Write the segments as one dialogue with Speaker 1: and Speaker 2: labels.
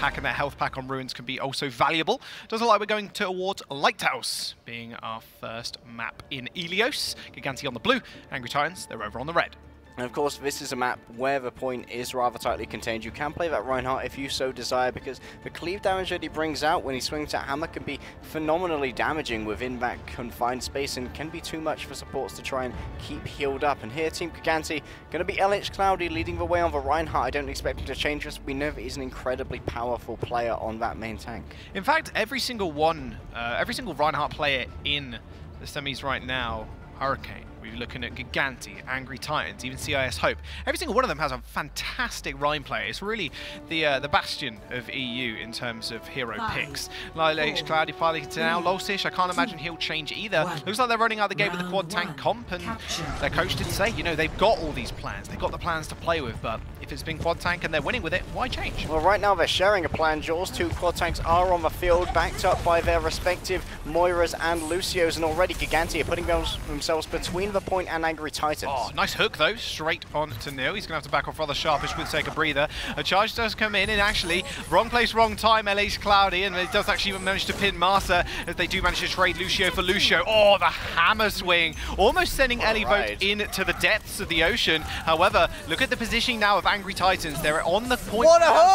Speaker 1: pack and their health pack on Ruins can be also valuable. Doesn't look like we're going towards Lighthouse, being our first map in Ilios. Gigantti on the blue, Angry Titans, they're over on the red.
Speaker 2: And of course, this is a map where the point is rather tightly contained. You can play that Reinhardt if you so desire, because the cleave damage that he brings out when he swings that hammer can be phenomenally damaging within that confined space and can be too much for supports to try and keep healed up. And here, Team Gigantti going to be LH Cloudy leading the way on the Reinhardt. I don't expect him to change this. We know that he's an incredibly powerful player on that main tank.
Speaker 1: In fact, every single Reinhardt player in the semis right now, Hurricane, we're looking at Gigantti, Angry Titans, even CIS Hope. Every single one of them has a fantastic Rhine player. It's really the bastion of EU in terms of hero picks. LH Cloudy finally to now. Lolsish, I can't imagine he'll change either. Looks like they're running out the gate with the quad tank comp, and their coach did say, you know, they've got all these plans. They've got the plans to play with, but if it's been quad tank and they're winning with it, why change?
Speaker 2: Well, right now they're sharing a plan. Jaws, 2 quad tanks are on the field, backed up by their respective Moiras and Lucios, and already Gigantti are putting themselves between the point and Angry Titans.
Speaker 1: Oh, nice hook though, straight on to Neil. He's going to have to back off rather sharpish with take a breather. A charge does come in, and actually, wrong place, wrong time, LH Cloudy, and it does actually manage to pin Marsa as they do manage to trade Lucio for Lucio. Oh, the hammer swing, almost sending Elivote into the depths of the ocean. However, look at the positioning now of Angry Titans. They're on the point,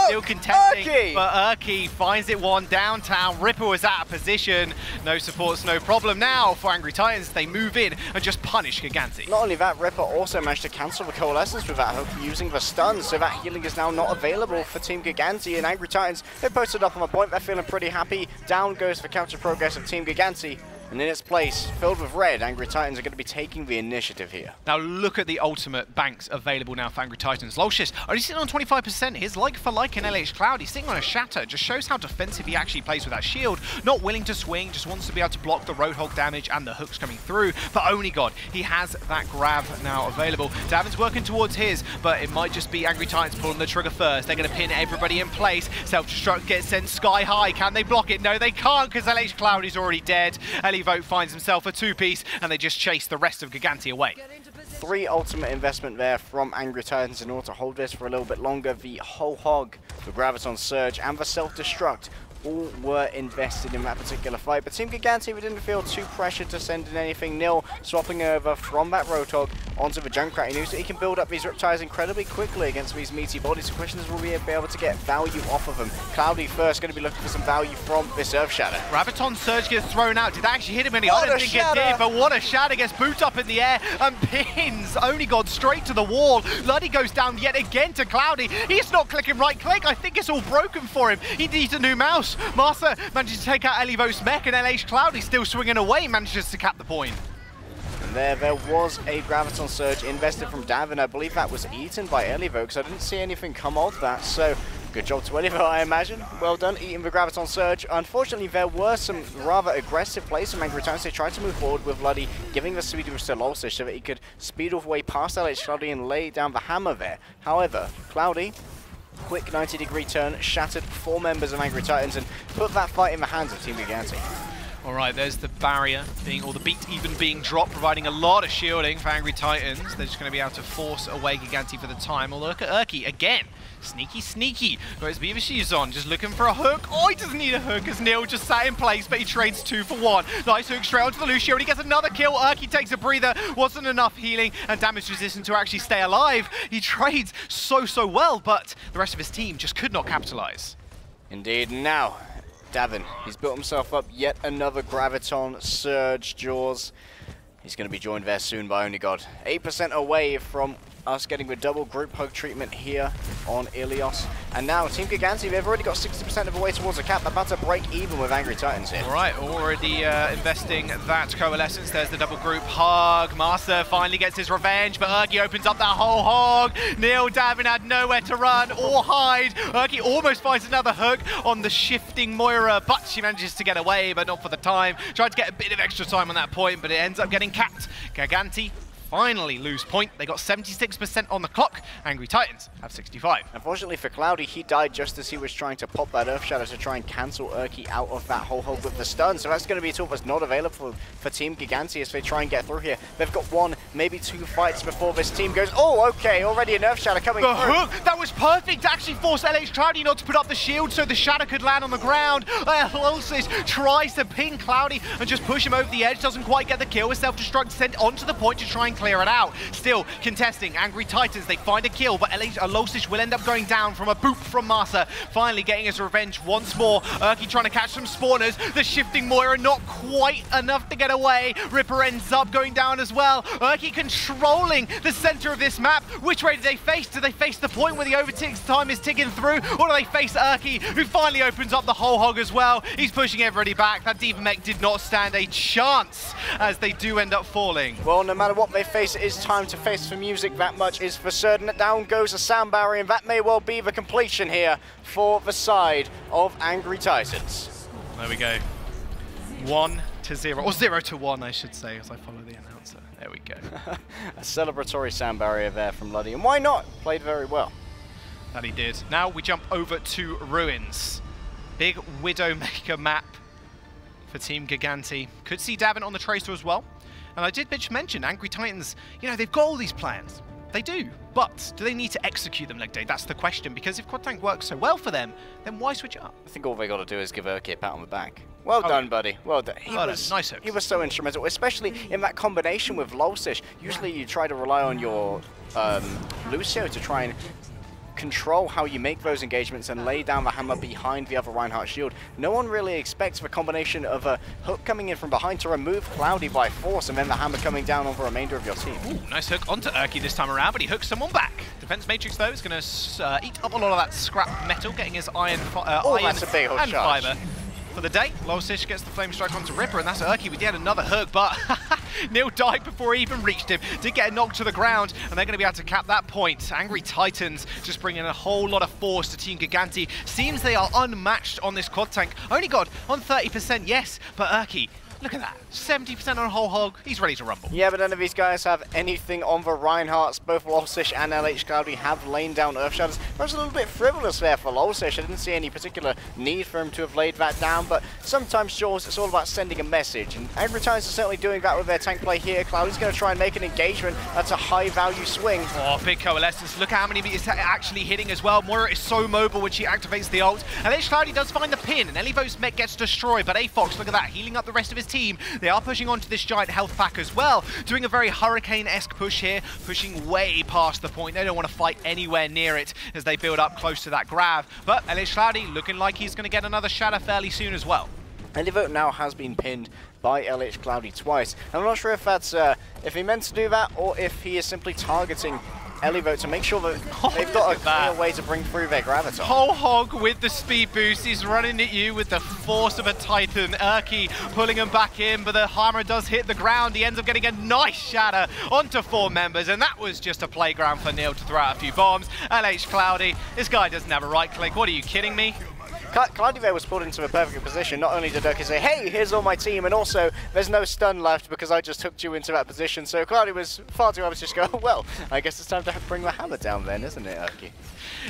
Speaker 1: still contesting, but Urki finds it one downtown. Ripper was out of position. No supports, no problem. Now for Angry Titans, they move in and just punish Gigantti.
Speaker 2: Not only that, Ripper also managed to cancel the Coalescence with that hook using the stun, so that healing is now not available for Team Gigantti. And Angry Titans, they posted up on the point, they're feeling pretty happy. Down goes the counter progress of Team Gigantti. And in its place, filled with red, Angry Titans are going to be taking the initiative here.
Speaker 1: Now look at the ultimate banks available now for Angry Titans. Lolsish only sitting on 25%. He's like for like in LH Cloud. He's sitting on a shatter. Just shows how defensive he actually plays with that shield. Not willing to swing, just wants to be able to block the Roadhog damage and the hooks coming through. But only God, he has that grab now available. Davin's working towards his, but it might just be Angry Titans pulling the trigger first. They're going to pin everybody in place. Self-destruct gets sent sky high. Can they block it? No, they can't, because LH Cloud is already dead. Elivote finds himself a 2-piece, and they just chase the rest of Gigantti away.
Speaker 2: 3 ultimate investment there from Angry Titans in order to hold this for a little bit longer. The whole hog, the Graviton Surge, and the self-destruct all were invested in that particular fight. But Team Gigantti, we didn't feel too pressured to send in anything. Nil swapping over from that Roadhog onto the Junkrat. He knows that he can build up these Riptides incredibly quickly against these meaty bodies. The question is, will we be able to get value off of them? Cloudy first, going to be looking for some value from this Earth Shatter.
Speaker 1: Graviton Surge gets thrown out. Did that actually hit him any? I don't think it did, but what a shatter. Gets boots up in the air and pins Only God straight to the wall. Luddy goes down yet again to Cloudy. He's not clicking right click. I think it's all broken for him. He needs a new mouse. Marsa manages to take out Elivo's mech, and LH Cloudy still swinging away, manages to cap the point.
Speaker 2: And there was a Graviton Surge invested from Davin. I believe that was eaten by Elivo, because I didn't see anything come of that. So good job to Elivo, I imagine. Well done, eating the Graviton Surge. Unfortunately, there were some rather aggressive plays from Angry Titans. They tried to move forward with Luddy, giving the speed boost to Lolsish so that he could speed all the way past LH Cloudy and lay down the hammer there. However, Cloudy, quick 90-degree turn, shattered 4 members of Angry Titans and put that fight in the hands of Team Gigantti.
Speaker 1: All right, there's the barrier or the beat even being dropped, providing a lot of shielding for Angry Titans. They're just going to be able to force away Gigantti for the time. Although look at Urki again. Sneaky, sneaky. Got his beaver shoes on, just looking for a hook. Oh, he doesn't need a hook as Neil just sat in place, but he trades 2 for 1. Nice hook straight onto the Lucio, and he gets another kill. Urki takes a breather. Wasn't enough healing and damage resistance to actually stay alive. He trades so well, but the rest of his team just could not capitalize.
Speaker 2: Indeed. Now, Davin, he's built himself up yet another Graviton Surge Jaws. He's going to be joined there soon by Only God. 8% away from us getting the double group hug treatment here on Ilios. And now Team Gigantti, they've already got 60% of the way towards the cap. They're about to break even with Angry Titans here.
Speaker 1: All right, already investing that Coalescence. There's the double group hug. Master finally gets his revenge, but Urki opens up that whole hog. Neil Davin had nowhere to run or hide. Urki almost finds another hook on the shifting Moira, but she manages to get away, but not for the time. Tried to get a bit of extra time on that point, but it ends up getting capped. Gigantti finally lose point. They got 76% on the clock. Angry Titans have 65.
Speaker 2: Unfortunately for Cloudy, he died just as he was trying to pop that Earth Shadow to try and cancel Erky out of that whole hole with the stun. So that's going to be a tool that's not available for Team Gigantti as they try and get through here. They've got 1, maybe 2 fights before this team goes, oh, okay, already an Earth Shadow coming through.
Speaker 1: Hook, that was perfect to actually force LH Cloudy not to put up the shield so the Shadow could land on the ground. Lolsis tries to ping Cloudy and just push him over the edge, doesn't quite get the kill. A self-destruct sent onto the point to try and clear it out. Still contesting, Angry Titans, they find a kill, but Lolsis will end up going down from a boop from Masa, finally getting his revenge once more. Erky trying to catch some spawners, the shifting Moira not quite enough to get away. Ripper ends up going down as well. Erky controlling the center of this map. Which way do they face? Do they face the point where the overtakes time is ticking through, or do they face Erky, who finally opens up the whole hog as well? He's pushing everybody back. That Diva Mech did not stand a chance as they do end up falling.
Speaker 2: Well, no matter what they face, it is time to face for music. That much is for certain. Down goes a sound barrier, and that may well be the completion here for the side of Angry Titans.
Speaker 1: There we go. 1-0, or 0-1, I should say, as I follow the announcer. There we go.
Speaker 2: A celebratory sound barrier there from Luddy, and why not? Played very well.
Speaker 1: That he did. Now we jump over to Ruins. Big Widowmaker map for Team Gigantti. Could see Davin on the Tracer as well. And I did mention Angry Titans, you know, they've got all these plans. They do. But do they need to execute them, Legday? That's the question, because if Quad Tank works so well for them, then why switch it up?
Speaker 2: I think all they got to do is give Erky a pat on the back. Well done, buddy. Well done.
Speaker 1: Nice hooks.
Speaker 2: He was so instrumental, especially in that combination with Lolsish. Usually you try to rely on your Lucio to try and control how you make those engagements and lay down the hammer behind the other Reinhardt shield. No one really expects the combination of a hook coming in from behind to remove Cloudy by force and then the hammer coming down on the remainder of your team.
Speaker 1: Ooh, nice hook onto Erky this time around, but he hooks someone back. Defense Matrix, though, is going to eat up a lot of that scrap metal, getting his iron,
Speaker 2: that's a big hook
Speaker 1: and
Speaker 2: charge.
Speaker 1: fiber. For the day, Lolsish gets the flame strike onto Ripper, and that's Erky with yet another hook, but Neil died before he even reached him. Did get a knock to the ground, and they're going to be able to cap that point. Angry Titans just bringing a whole lot of force to Team Gigantti. Seems they are unmatched on this quad tank. Only got on 30%, yes, but Erky, look at that. 70% on whole hog. He's ready to rumble.
Speaker 2: Yeah, but none of these guys have anything on the Reinhardts. Both Lolsish and LH Cloudy have lain down Earth Shadows. That was a little bit frivolous there for Lolsish. I didn't see any particular need for him to have laid that down, but sometimes, Jaws, it's all about sending a message. And Angry Titans are certainly doing that with their tank play here. Cloudy's going to try and make an engagement. That's a high-value swing.
Speaker 1: Oh, big coalescence. Look at how many it's actually hitting as well. Moira is so mobile when she activates the ult. LH Cloudy does find the pin, and Elivo's mech gets destroyed, but A-Fox, look at that, healing up the rest of his team. They are pushing onto this giant health pack as well, doing a very Hurricane-esque push here, pushing way past the point. They don't want to fight anywhere near it as they build up close to that grab. But LH Cloudy looking like he's going to get another shatter fairly soon as well.
Speaker 2: Elivo now has been pinned by LH Cloudy twice. I'm not sure if that's if he meant to do that or if he is simply targeting Elivo to make sure that they've got a clear way to bring through their graviton.
Speaker 1: Whole hog with the speed boost. He's running at you with the force of a Titan. Erky pulling him back in, but the hammer does hit the ground. He ends up getting a nice shatter onto 4 members, and that was just a playground for Neil to throw out a few bombs. LH Cloudy, this guy doesn't have a right click. What are you kidding me?
Speaker 2: Cloudy there was put into a perfect position. Not only did Erky say, hey, here's all my team, and also there's no stun left because I just hooked you into that position. So Cloudy was far too happy to just go, well, I guess it's time to bring the hammer down then, isn't it, Erky?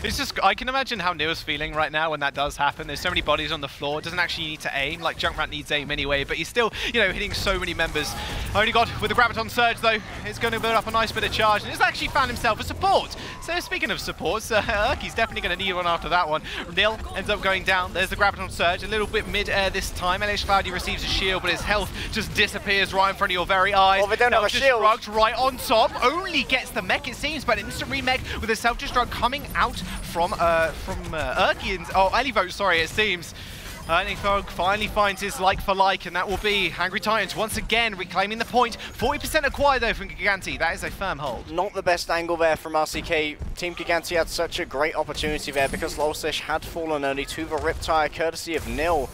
Speaker 1: It's just, I can imagine how Neil's feeling right now when that does happen. There's so many bodies on the floor. It doesn't actually need to aim, like Junkrat needs aim anyway, but he's still, you know, hitting so many members. Only got with the Graviton Surge though, it's going to build up a nice bit of charge, and he's actually found himself a support. So speaking of supports, Erky's definitely going to need one after that one. Neil ends up going down. There's the Graviton Surge, a little bit mid-air this time. LH Cloudy receives a shield, but his health just disappears right in front of your very eyes.
Speaker 2: Oh, they don't have a shield.
Speaker 1: Right on top, only gets the mech it seems, but instant remech with a self-destruct coming out from Erky and Elivo, sorry, it seems. Erky finally finds his like for like, and that will be Angry Titans once again reclaiming the point. 40% acquired though from Gigantti. That is a firm hold.
Speaker 2: Not the best angle there from RCK. Team Gigantti had such a great opportunity there because Lolsish had fallen only to the Riptire courtesy of Nil.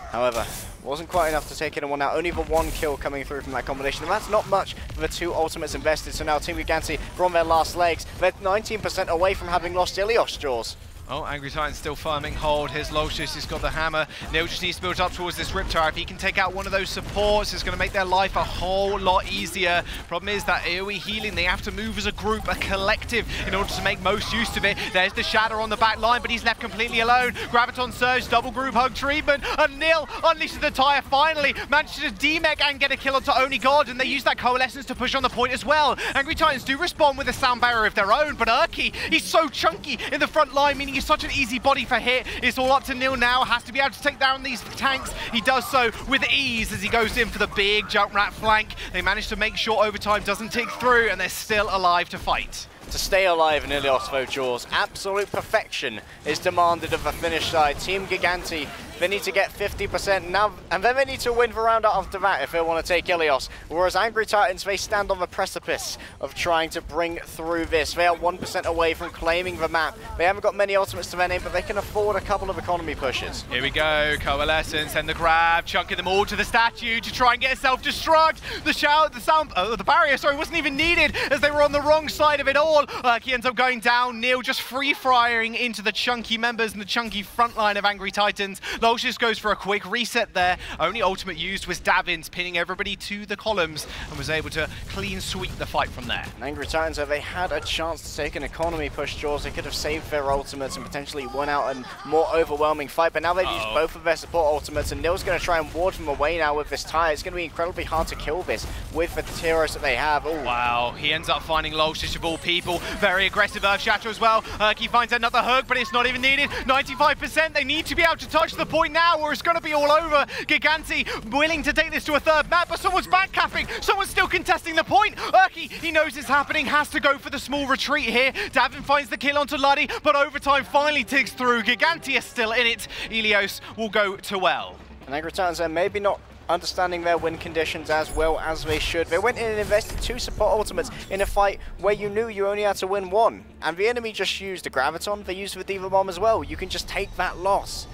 Speaker 2: However, wasn't quite enough to take anyone out. Only the 1 kill coming through from that combination, and that's not much for the 2 ultimates invested. So now Team Gigantti are on their last legs. They're 19% away from having lost Ilios, Jaws.
Speaker 1: Oh, Angry Titan still farming hold. Here's Lolshis, he's got the hammer. Neil just needs to build up towards this Riptide. If he can take out one of those supports, it's going to make their life a whole lot easier. Problem is that AoE healing, they have to move as a group, a collective, in order to make most use of it. There's the Shadow on the back line, but he's left completely alone. Graviton Surge, double group hug treatment, and Nil unleashes the tire finally. Manages to demech and get a kill onto Only God, and they use that Coalescence to push on the point as well. Angry Titans do respond with a sound barrier of their own, but Urki, he's so chunky in the front line, meaning he's such an easy body for hit. It's all up to Nil now, has to be able to take down these tanks. He does so with ease as he goes in for the big jump rat flank. They manage to make sure overtime doesn't tick through, and they're still alive to fight.
Speaker 2: To stay alive in Ilios Jaws, absolute perfection is demanded of the Finnish side. Team Gigantti, they need to get 50% now, and then they need to win the round after that if they want to take Ilios. Whereas Angry Titans, they stand on the precipice of trying to bring through this. They are 1% away from claiming the map. They haven't got many ultimates to their name, but they can afford a couple of economy pushes.
Speaker 1: Here we go, Coalescence and the grab, chunking them all to the statue to try and get self-destruct. The barrier, sorry, wasn't even needed as they were on the wrong side of it all. He ends up going down. Neil just free-firing into the chunky members and the chunky front line of Angry Titans. Lolshis goes for a quick reset there. Only ultimate used was Davin's, pinning everybody to the columns and was able to clean sweep the fight from there.
Speaker 2: And Angry Titans, if they had a chance to take an economy push, Jaws, they could have saved their ultimates and potentially won out a more overwhelming fight. But now they've used both of their support ultimates, and Neil's going to try and ward them away now with this tire. It's going to be incredibly hard to kill this with the heroes that they have. Ooh.
Speaker 1: Wow, he ends up finding Lolshis of all people. Very aggressive Earth Shatter as well. He finds another hook, but it's not even needed. 95%, they need to be able to touch the point now, or it's going to be all over. Gigantti willing to take this to a third map, but someone's backcapping. Someone's still contesting the point. Urki, he knows it's happening, has to go for the small retreat here. Davin finds the kill onto Luddy, but overtime finally ticks through. Gigantti is still in it. Ilios will go to well.
Speaker 2: And Angry Titans are maybe not understanding their win conditions as well as they should. They went in and invested 2 support ultimates in a fight where you knew you only had to win 1. And the enemy just used the Graviton, they used the Diva Bomb as well. You can just take that loss.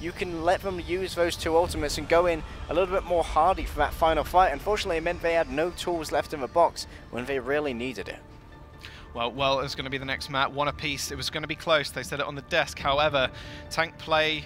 Speaker 2: You can let them use those 2 ultimates and go in a little bit more hardy for that final fight. Unfortunately, it meant they had no tools left in the box when they really needed it.
Speaker 1: Well, it's going to be the next map. 1 apiece. It was going to be close. They said it on the desk. However, tank play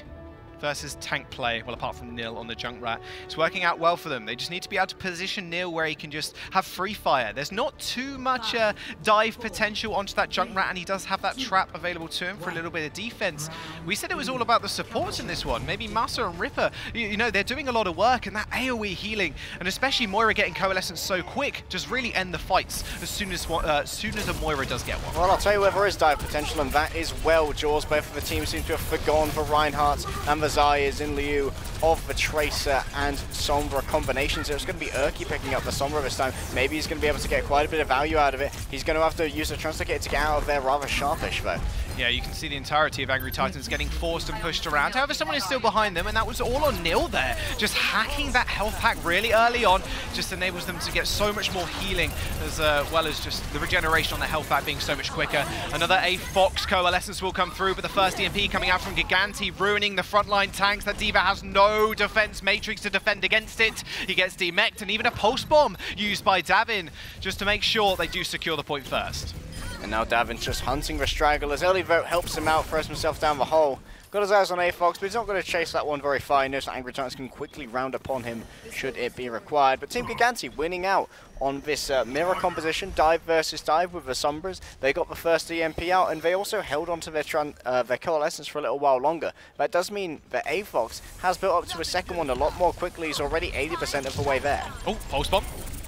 Speaker 1: versus tank play, well, apart from Nil on the Junkrat, it's working out well for them. They just need to be able to position Nil where he can just have free fire. There's not too much dive potential onto that Junkrat, and he does have that trap available to him for a little bit of defense. We said it was all about the supports in this one. Maybe Massa and Ripper, you know, they're doing a lot of work, and that AoE healing, and especially Moira getting Coalescence so quick, just really end the fights as soon as a Moira does get one.
Speaker 2: Well, I'll tell you where there is dive potential, and that is well, Jaws. Both of the teams seem to have forgone for Reinhardt and the Zayas in lieu of the Tracer and Sombra combinations. It's going to be Urki picking up the Sombra this time. Maybe he's going to be able to get quite a bit of value out of it. He's going to have to use the Translocator to get out of there rather sharpish, though.
Speaker 1: Yeah, you can see the entirety of Angry Titans getting forced and pushed around. However, someone is still behind them, and that was all on Nil there. Just hacking that health pack really early on just enables them to get so much more healing, as well as just the regeneration on the health pack being so much quicker. Another A Fox Coalescence will come through, but the first EMP coming out from Gigantti, ruining the frontline tanks. That Diva has no defense matrix to defend against it. He gets demeched, and even a pulse bomb used by Davin just to make sure they do secure the point first.
Speaker 2: And now Davin's just hunting the stragglers. Early vote helps him out, throws himself down the hole. Got his eyes on A-Fox, but he's not going to chase that one very far. He knows that Angry Titans can quickly round upon him should it be required. But Team Gigantti winning out on this mirror composition, dive versus dive with the Sombras. They got the first EMP out, and they also held onto their Coalescence for a little while longer. That does mean that A-Fox has built up to a second one a lot more quickly. He's already 80% of the way there.
Speaker 1: Oh, pulse bomb.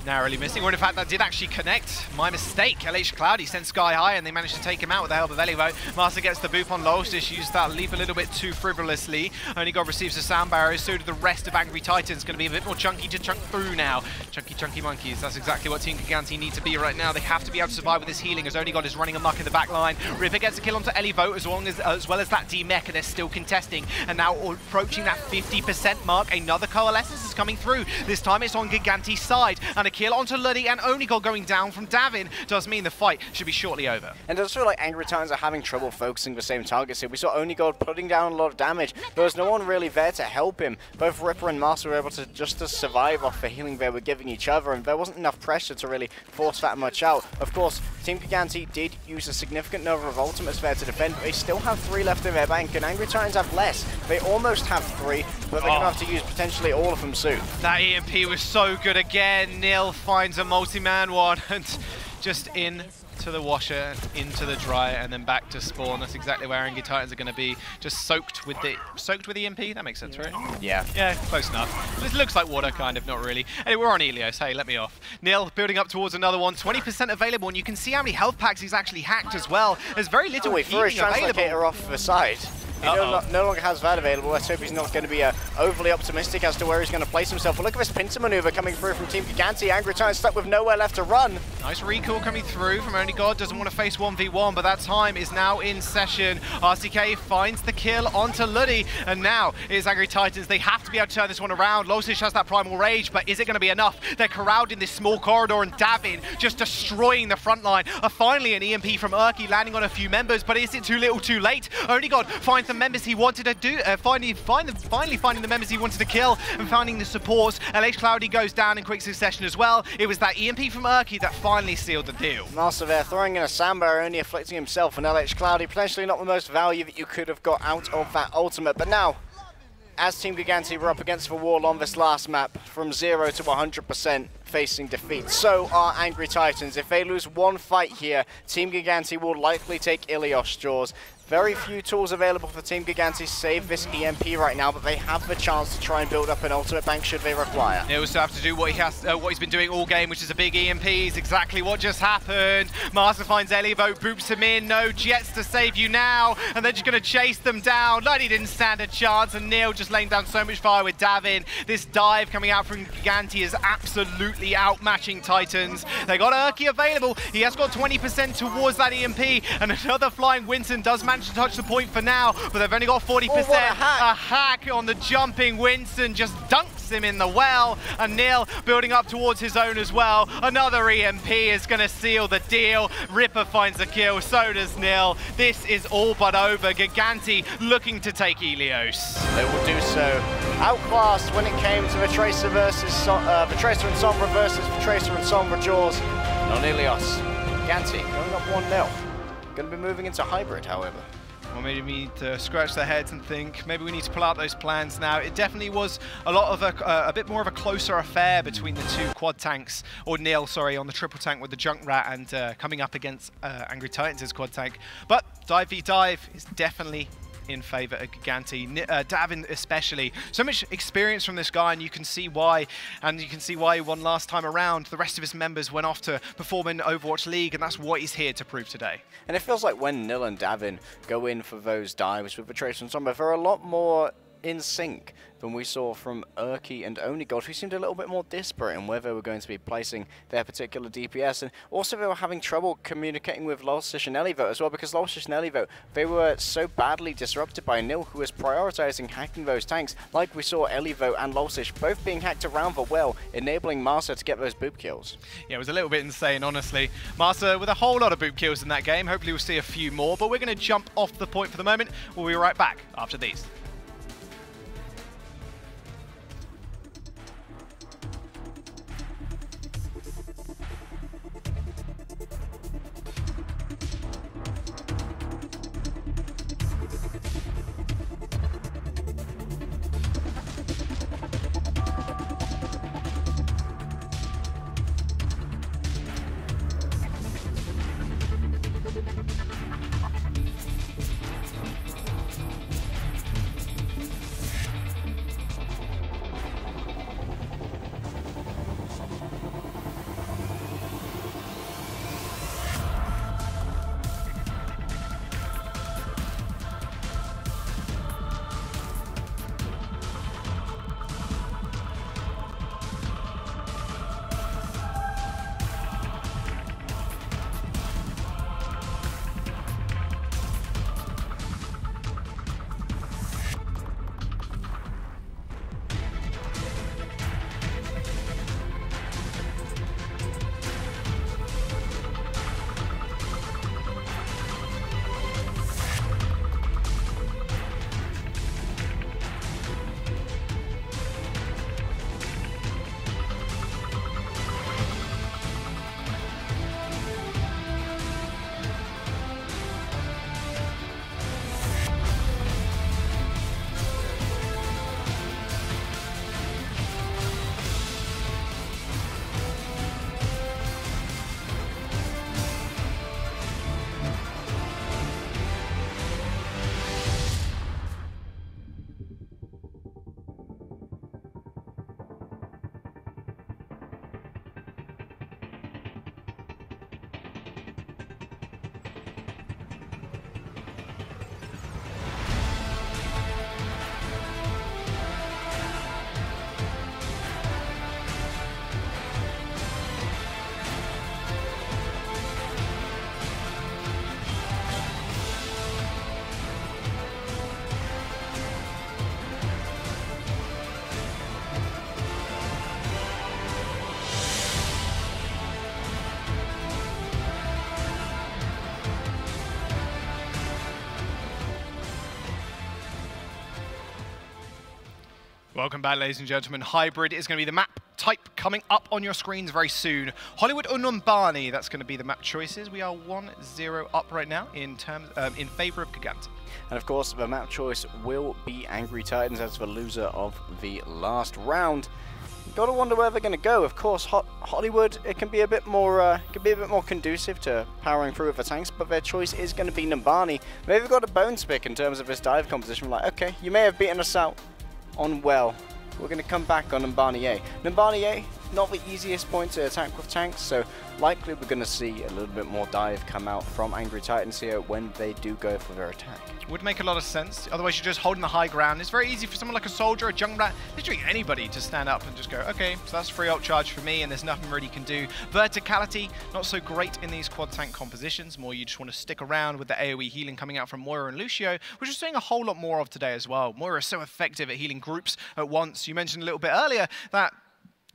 Speaker 1: Narrowly missing, or in fact that did actually connect. My mistake. LH Cloudy sent sky high and they managed to take him out with the help of Elivo. Master gets the boop on Lolshis, used that leap a little bit too frivolously. Only God receives a sound barrier, so do the rest of Angry Titans. Going to be a bit more chunky to chunk through now. Chunky monkeys, that's exactly what Team Gigantti need to be right now. They have to be able to survive with this healing, as Only God is running amok in the back line. Ripper gets a kill onto Elivo as well as that D-Mech, and they're still contesting. And now approaching that 50% mark, another Coalescence is coming through. This time it's on Gigantti's side, and a kill onto Luddy, and Only God going down from Davin does mean the fight should be shortly over.
Speaker 2: And it does feel like Angry Titans are having trouble focusing the same targets here. We saw Only God putting down a lot of damage. There was no one really there to help him. Both Ripper and Master were able to just survive off the healing they were giving each other, and there wasn't enough pressure to really force that much out. Of course, Team Gigantti did use a significant number of ultimates there to defend, but they still have 3 left in their bank, and Angry Titans have less. They almost have 3, but they're going to have to use potentially all of them soon.
Speaker 1: That EMP was so good again. Nil finds a multi-man one, and just in to the washer, into the dry, and then back to spawn. That's exactly where Angry Titans are going to be, just soaked with EMP. That makes sense, right?
Speaker 2: Yeah.
Speaker 1: Yeah, close enough. This looks like water, kind of, not really. Anyway, we're on Elios. Hey, let me off. Nil building up towards another one. 20% available, and you can see how many health packs he's actually hacked as well. There's very little
Speaker 2: threw his translocator off the side. He no longer has that available. Let's hope he's not going to be overly optimistic as to where he's going to place himself. But look at this pincer maneuver coming through from Team Gigantti. Angry Titans stuck with nowhere left to run.
Speaker 1: Nice recall coming through from Only God. Doesn't want to face 1v1, but that time is now in session. RCK finds the kill onto Luddy, and now it's Angry Titans. They have to be able to turn this one around. Losish has that primal rage, but is it going to be enough? They're corralled in this small corridor, and Davin just destroying the front line. Finally, an EMP from Urki landing on a few members, but is it too little too late? Only God finds the members he wanted to do, finally finding the members he wanted to kill and finding the supports. LH Cloudy goes down in quick succession as well. It was that EMP from Urki that finally sealed the deal.
Speaker 2: Master there throwing in a sandbar, only afflicting himself and LH Cloudy. Potentially not the most value that you could have got out of that ultimate, but now, as Team Gigantti were up against the wall on this last map, from 0 to 100% facing defeat, so are Angry Titans. If they lose one fight here, Team Gigantti will likely take Ilios Jaws. Very few tools available for Team Gigantti save this EMP right now, but they have the chance to try and build up an ultimate bank should they require.
Speaker 1: They also have to do what he's been doing all game, which is a big EMP. Is exactly what just happened. Master finds Elivo, boops him in. No jets to save you now, and they're just going to chase them down. Luddy didn't stand a chance, and Neil just laying down so much fire with Davin. This dive coming out from Gigantti is absolutely outmatching Titans. They got Urki available. He has got 20% towards that EMP, and another flying Winston does manage to touch the point for now, but they've only got 40%.
Speaker 2: Oh, what a hack
Speaker 1: on the jumping Winston, just dunks him in the well, and Neil building up towards his own as well. Another EMP is going to seal the deal. Ripper finds a kill, so does Neil. This is all but over. Gigantti looking to take Elios.
Speaker 2: They will do so. Outclassed when it came to the Tracer versus the Tracer and Sombra versus the Tracer and Sombra Jaws. Non Ilios. Gigantti going up 1-0. Going to be moving into hybrid, however.
Speaker 1: Well, maybe we need to scratch their heads and think maybe we need to pull out those plans now. It definitely was a lot of a bit more of a closer affair between the two quad tanks, or Neil, sorry, on the triple tank with the Junkrat, and coming up against Angry Titans' quad tank. But dive v dive is definitely in favour of Gigantti. Davin especially. So much experience from this guy, and you can see why. And you can see why he won last time around. The rest of his members went off to perform in Overwatch League, and that's what he's here to prove today.
Speaker 2: And it feels like when Nil and Davin go in for those dives with the Tracer and Sombra, they're a lot more in sync than we saw from Urki and Only God, who seemed a little bit more disparate in where they were going to be placing their particular DPS. And also they were having trouble communicating with Lolsish and Elivo as well, because Lolsish and Elivo, they were so badly disrupted by Nil, who was prioritizing hacking those tanks, like we saw Elivo and Lolsish both being hacked around the well, enabling Master to get those boop kills.
Speaker 1: Yeah, it was a little bit insane, honestly. Master with a whole lot of boop kills in that game. Hopefully we'll see a few more, but we're going to jump off the point for the moment. We'll be right back after these. Welcome back, ladies and gentlemen. Hybrid is going to be the map type coming up on your screens very soon. Hollywood or Numbani, that's going to be the map choices. We are 1-0 up right now in favor of Gigantti.
Speaker 2: And of course, the map choice will be Angry Titans as the loser of the last round. Gotta wonder where they're going to go. Of course, Hollywood, it can be a bit more conducive to powering through with the tanks, but their choice is going to be Numbani. They've got a bone to pick in terms of this dive composition. Like, okay, you may have beaten us out on well. We're going to come back on Numbani A. Numbani A, not the easiest point to attack with tanks, so likely we're going to see a little bit more dive come out from Angry Titans here when they do go for their attack.
Speaker 1: Would make a lot of sense. Otherwise, you're just holding the high ground. It's very easy for someone like a soldier, a Junkrat, literally anybody to stand up and just go, okay, so that's free ult charge for me, and there's nothing really can do. Verticality, not so great in these quad tank compositions. More you just want to stick around with the AoE healing coming out from Moira and Lucio, which we're seeing a whole lot more of today as well. Moira is so effective at healing groups at once. You mentioned a little bit earlier that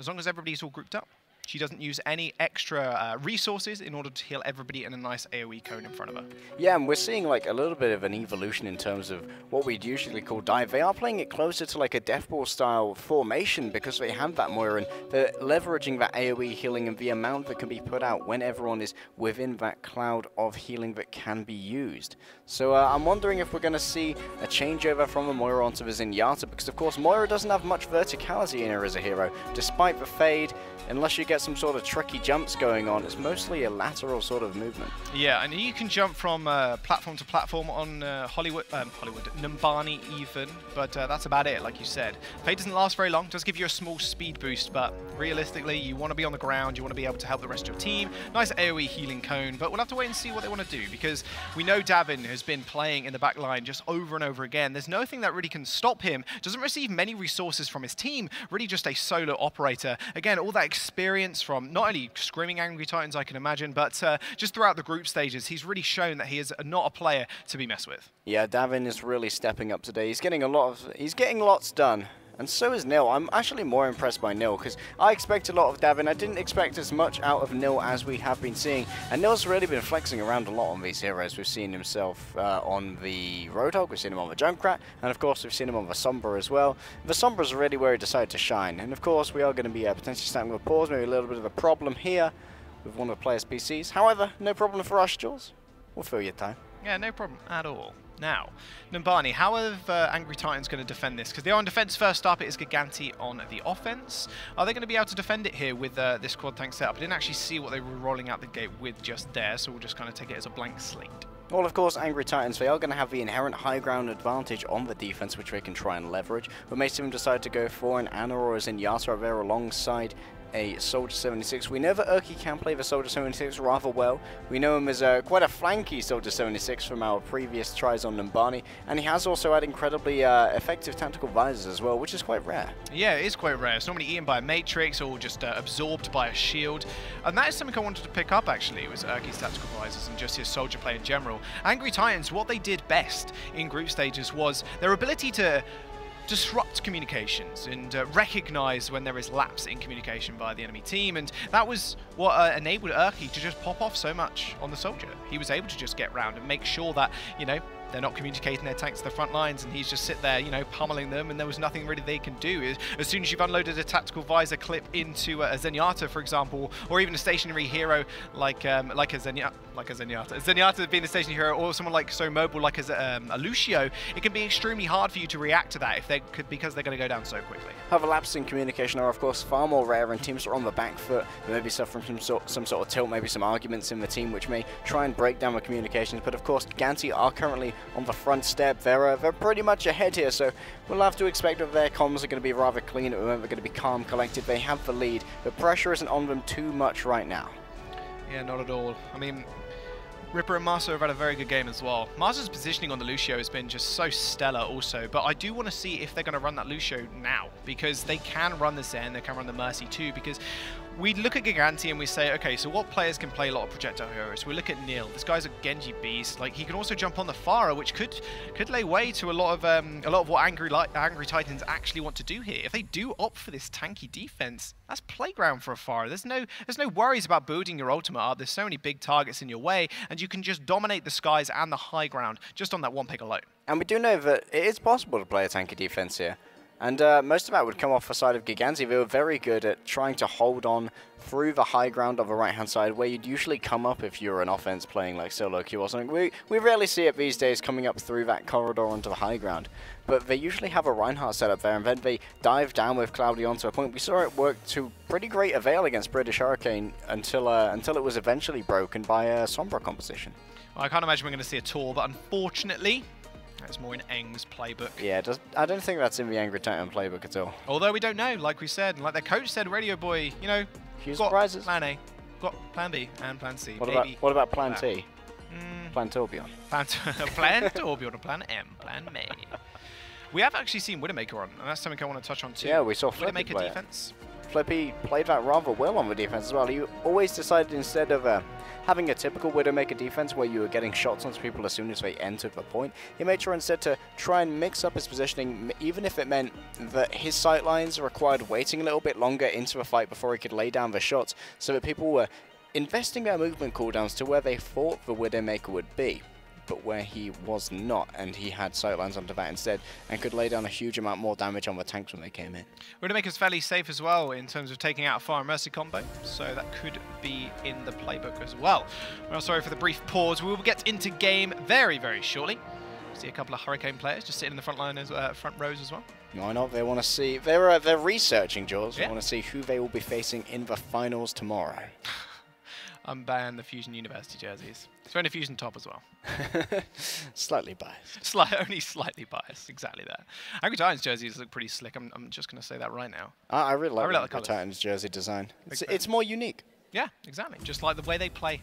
Speaker 1: as long as everybody's all grouped up, she doesn't use any extra resources in order to heal everybody in a nice AoE cone in front of her. Yeah, and we're seeing like a little bit of an evolution in terms of what we'd usually call dive. They are playing it closer to like a deathball style formation because they have that Moira, and they're leveraging that AoE healing and the amount that can be put out when everyone is within that cloud of healing that can be used. So I'm wondering if we're going to see a changeover from the Moira onto the Zenyatta, because of course Moira doesn't have much verticality in her as a hero. Despite the fade, unless you get some sort of tricky jumps going on, it's mostly a lateral sort of movement. Yeah, and you can jump from platform to platform on Hollywood, Numbani even, but that's about it, like you said. Fade doesn't last very long, does give you a small speed boost, but realistically, you want to be on the ground, you want to be able to help the rest of your team. Nice AoE healing cone, but we'll have to wait and see what they want to do, because we know Davin has been playing in the back line just over and over again. There's nothing that really can stop him. Doesn't receive many resources from his team, really just a solo operator. Again, all that experience from not only Screaming Angry Titans, I can imagine, but just throughout the group stages, he's really shown that he is not a player to be messed with. Yeah, Davin is really stepping up today. He's getting lots done. And so is Nil. I'm actually more impressed by Nil, because I expect a lot of Davin. I didn't expect as much out of Nil as we have been seeing. And Nil's really been flexing around a lot on these heroes. We've seen himself on the Roadhog, we've seen him on the Junkrat, and of course we've seen him on the Sombra as well. The Sombra's really where he decided to shine. And of course we are going to be potentially starting with a pause, maybe a little bit of a problem here with one of the players' PCs. However, no problem for us, Jules. We'll fill your time. Yeah, no problem at all. Now, Numbani, how are Angry Titans going to defend this? Because they are on defense first up. It is Gigantti on the offense. Are they going to be able to defend it here with this quad tank setup? I didn't actually see what they were rolling out the gate with just there, so we'll just kind of take it as a blank slate. Well, of course, Angry Titans, they are going to have the inherent high ground advantage on the defense, which they can try and leverage. But makes them decide to go for an Ana or a Zenyatta there alongside a Soldier 76. We know that Urki can play the Soldier 76 rather well. We know him as quite a flanky Soldier 76 from our previous tries on Numbani, and he has also had incredibly effective tactical visors as well, which is quite rare. Yeah, it is quite rare. It's normally eaten by a Matrix or just absorbed by a shield, and that is something I wanted to pick up actually, was Urki's tactical visors and just his Soldier play in general. Angry Titans, what they did best in group stages was their ability to disrupt communications and recognize when there is lapse in communication by the enemy team, and that was what enabled Urki to just pop off so much on the Soldier. He was able to just get round and make sure that, you know, they're not communicating their tanks to the front lines, and he's just sit there, you know, pummeling them, and there was nothing really they can do. As soon as you've unloaded a tactical visor clip into a Zenyatta, for example, or even a stationary hero like a Zenyatta being a stationary hero, or someone like so mobile like a Lucio, it can be extremely hard for you to react to that because they're going to go down so quickly. However, lapses in communication are of course far more rare, and teams are on the back foot. They may be suffering from some sort of tilt, maybe some arguments in the team which may try and break down the communications. But of course, Gigantti are currently on the front step. They're pretty much ahead here, so we'll have to expect that their comms are going to be rather clean. At the moment, they're going to be calm, collected. They have the lead. The pressure isn't on them too much right now. Yeah, not at all. I mean, Ripper and Master have had a very good game as well. Master's positioning on the Lucio has been just so stellar also, but I do want to see if they're going to run that Lucio now, because they can run the Zen, they can run the Mercy too, because we look at Gigantti and we say, okay, so what players can play a lot of projectile heroes? We look at Nil. This guy's a Genji beast. Like, he can also jump on the Pharah, which could lay way to a lot of what Angry Titans actually want to do here. If they do opt for this tanky defense, that's playground for a Pharah. There's no worries about building your ultimate up. There's so many big targets in your way, and you can just dominate the skies and the high ground just on that one pick alone. And we do know that it is possible to play a tanky defense here.
Speaker 2: And most of that would come off the side of Gigantti. They were very good at trying to hold on through the high ground of the right-hand side, where you'd usually come up if you're an offense playing like solo queue or something. We rarely see it these days coming up through that corridor onto the high ground. But they usually have a Reinhardt set up there, and then they dive down with Cloudy onto a point. We saw it work to pretty great avail against British Hurricane until it was eventually broken by a Sombra composition.
Speaker 1: Well, I can't imagine we're going to see a tour, but unfortunately, that's more in Eng's playbook.
Speaker 2: Yeah, I don't think that's in the Angry Titan playbook at all.
Speaker 1: Although we don't know, like we said, like their coach said, Radio Boy, you know,
Speaker 2: few surprises.
Speaker 1: Plan A, got Plan B, and Plan C.
Speaker 2: What about Plan T? Plan Tourbillon.
Speaker 1: Plan Tourbillon, Plan M, Plan May. We have actually seen Widowmaker on, and that's something I want to touch on too.
Speaker 2: Yeah, we saw Flippy
Speaker 1: Widowmaker defense.
Speaker 2: Flippy played that rather well on the defense as well. He always decided, instead of having a typical Widowmaker defense where you were getting shots onto people as soon as they entered the point, he made sure instead to try and mix up his positioning, even if it meant that his sight lines required waiting a little bit longer into the fight before he could lay down the shots, so that people were investing their movement cooldowns to where they thought the Widowmaker would be, but where he was not, and he had sightlines onto that instead and could lay down a huge amount more damage on the tanks when they came in.
Speaker 1: Widowmaker's fairly safe as well in terms of taking out a Fire and Mercy combo, so that could be in the playbook as well. Well, sorry for the brief pause. We will get into game very, very shortly. See a couple of Hurricane players just sitting in the front line, front rows as well.
Speaker 2: Why not? They want to see. They're researching, Jaws.
Speaker 1: Yeah.
Speaker 2: They want to see who they will be facing in the finals tomorrow.
Speaker 1: Unban the Fusion University jerseys. It's wearing a Fusion top as well.
Speaker 2: Slightly biased.
Speaker 1: Only slightly biased, exactly that. Angry Titans jerseys look pretty slick. I'm just going to say that right now.
Speaker 2: I really like the
Speaker 1: colours.
Speaker 2: Titans jersey design. It's more unique.
Speaker 1: Yeah, exactly. Just like the way they play.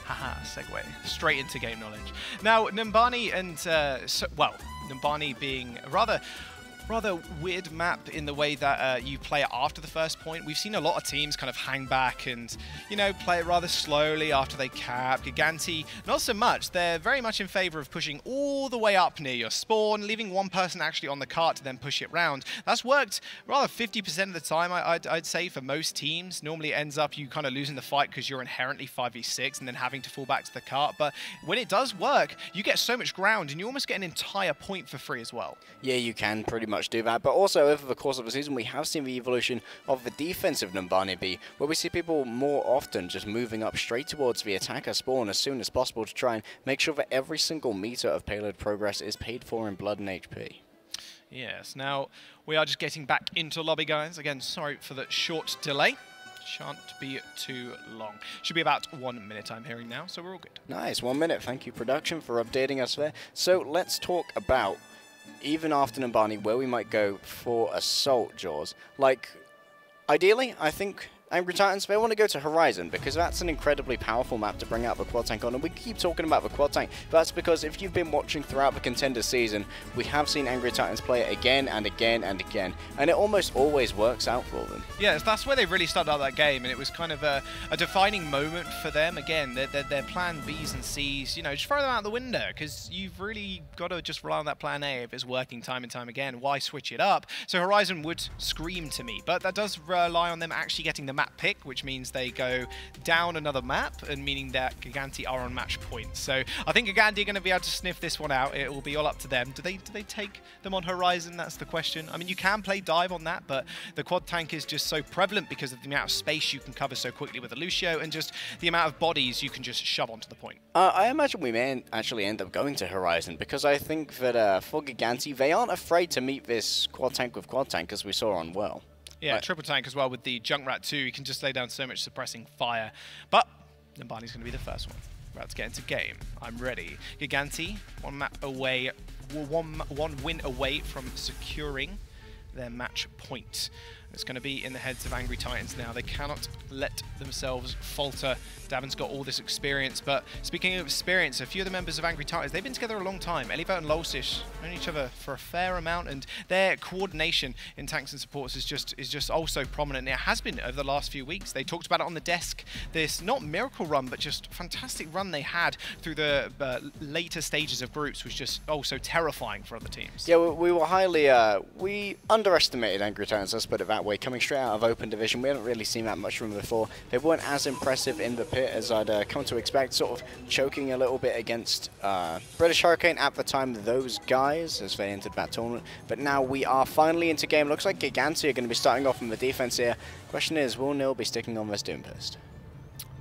Speaker 1: Haha, segue. Straight into game knowledge. Now, Numbani and, Numbani being a rather weird map in the way that you play it after the first point. We've seen a lot of teams kind of hang back and, you know, play it rather slowly after they cap. Gigantti, not so much. They're very much in favor of pushing all the way up near your spawn, leaving one person actually on the cart to then push it round. That's worked rather 50% of the time, I'd say, for most teams. Normally it ends up you kind of losing the fight because you're inherently 5v6 and then having to fall back to the cart. But when it does work, you get so much ground and you almost get an entire point for free as well.
Speaker 2: Yeah, you can pretty much do that, but also over the course of the season we have seen the evolution of the defensive Numbani B, where we see people more often just moving up straight towards the attacker spawn as soon as possible to try and make sure that every single meter of payload progress is paid for in blood and HP.
Speaker 1: Yes, now we are just getting back into lobby, guys. Again, sorry for the short delay. Shan't be too long. Should be about 1 minute I'm hearing now, so we're all good.
Speaker 2: Nice, 1 minute. Thank you, production, for updating us there. So let's talk about, even after Numbani, where we might go for Assault, Jaws. Like, ideally, I think Angry Titans, they want to go to Horizon, because that's an incredibly powerful map to bring out the quad tank on, and we keep talking about the quad tank, but that's because if you've been watching throughout the Contenders season, we have seen Angry Titans play it again and again and again, and it almost always works out for them.
Speaker 1: Yes, that's where they really started out that game, and it was kind of a defining moment for them. Again, their plan Bs and Cs, you know, just throw them out the window, because you've really got to just rely on that plan A if it's working time and time again. Why switch it up? So Horizon would scream to me, but that does rely on them actually getting the map pick, which means they go down another map, and meaning that Gigantti are on match points. So I think Gigantti are going to be able to sniff this one out. It will be all up to them. Do they take them on Horizon? That's the question. I mean, you can play dive on that, but the quad tank is just so prevalent because of the amount of space you can cover so quickly with a Lucio, and just the amount of bodies you can just shove onto the point.
Speaker 2: I imagine we may actually end up going to Horizon, because I think that for Gigantti, they aren't afraid to meet this quad tank with quad tank, as we saw on Well.
Speaker 1: Yeah, triple tank as well with the Junkrat too. You can just lay down so much suppressing fire. But Numbani's going to be the first one. We're about to get into game. I'm ready. Gigantti, one win away from securing their match point. It's going to be in the heads of Angry Titans now. They cannot let themselves falter. Davin's got all this experience, but speaking of experience, a few of the members of Angry Titans, they've been together a long time. Elivo and Lolsish known each other for a fair amount, and their coordination in tanks and supports is just also prominent. It has been over the last few weeks. They talked about it on the desk. This not miracle run, but just fantastic run they had through the later stages of groups was just also terrifying for other teams.
Speaker 2: Yeah, we were highly we underestimated Angry Titans. Let's put it that way. that way, coming straight out of open division. We haven't really seen that much from them before. They weren't as impressive in the pit as I'd come to expect, sort of choking a little bit against British Hurricane at the time, those guys, as they entered that tournament. But now we are finally into game. Looks like Gigantti are going to be starting off in the defense here. Question is, will Nil be sticking on this Doomfist?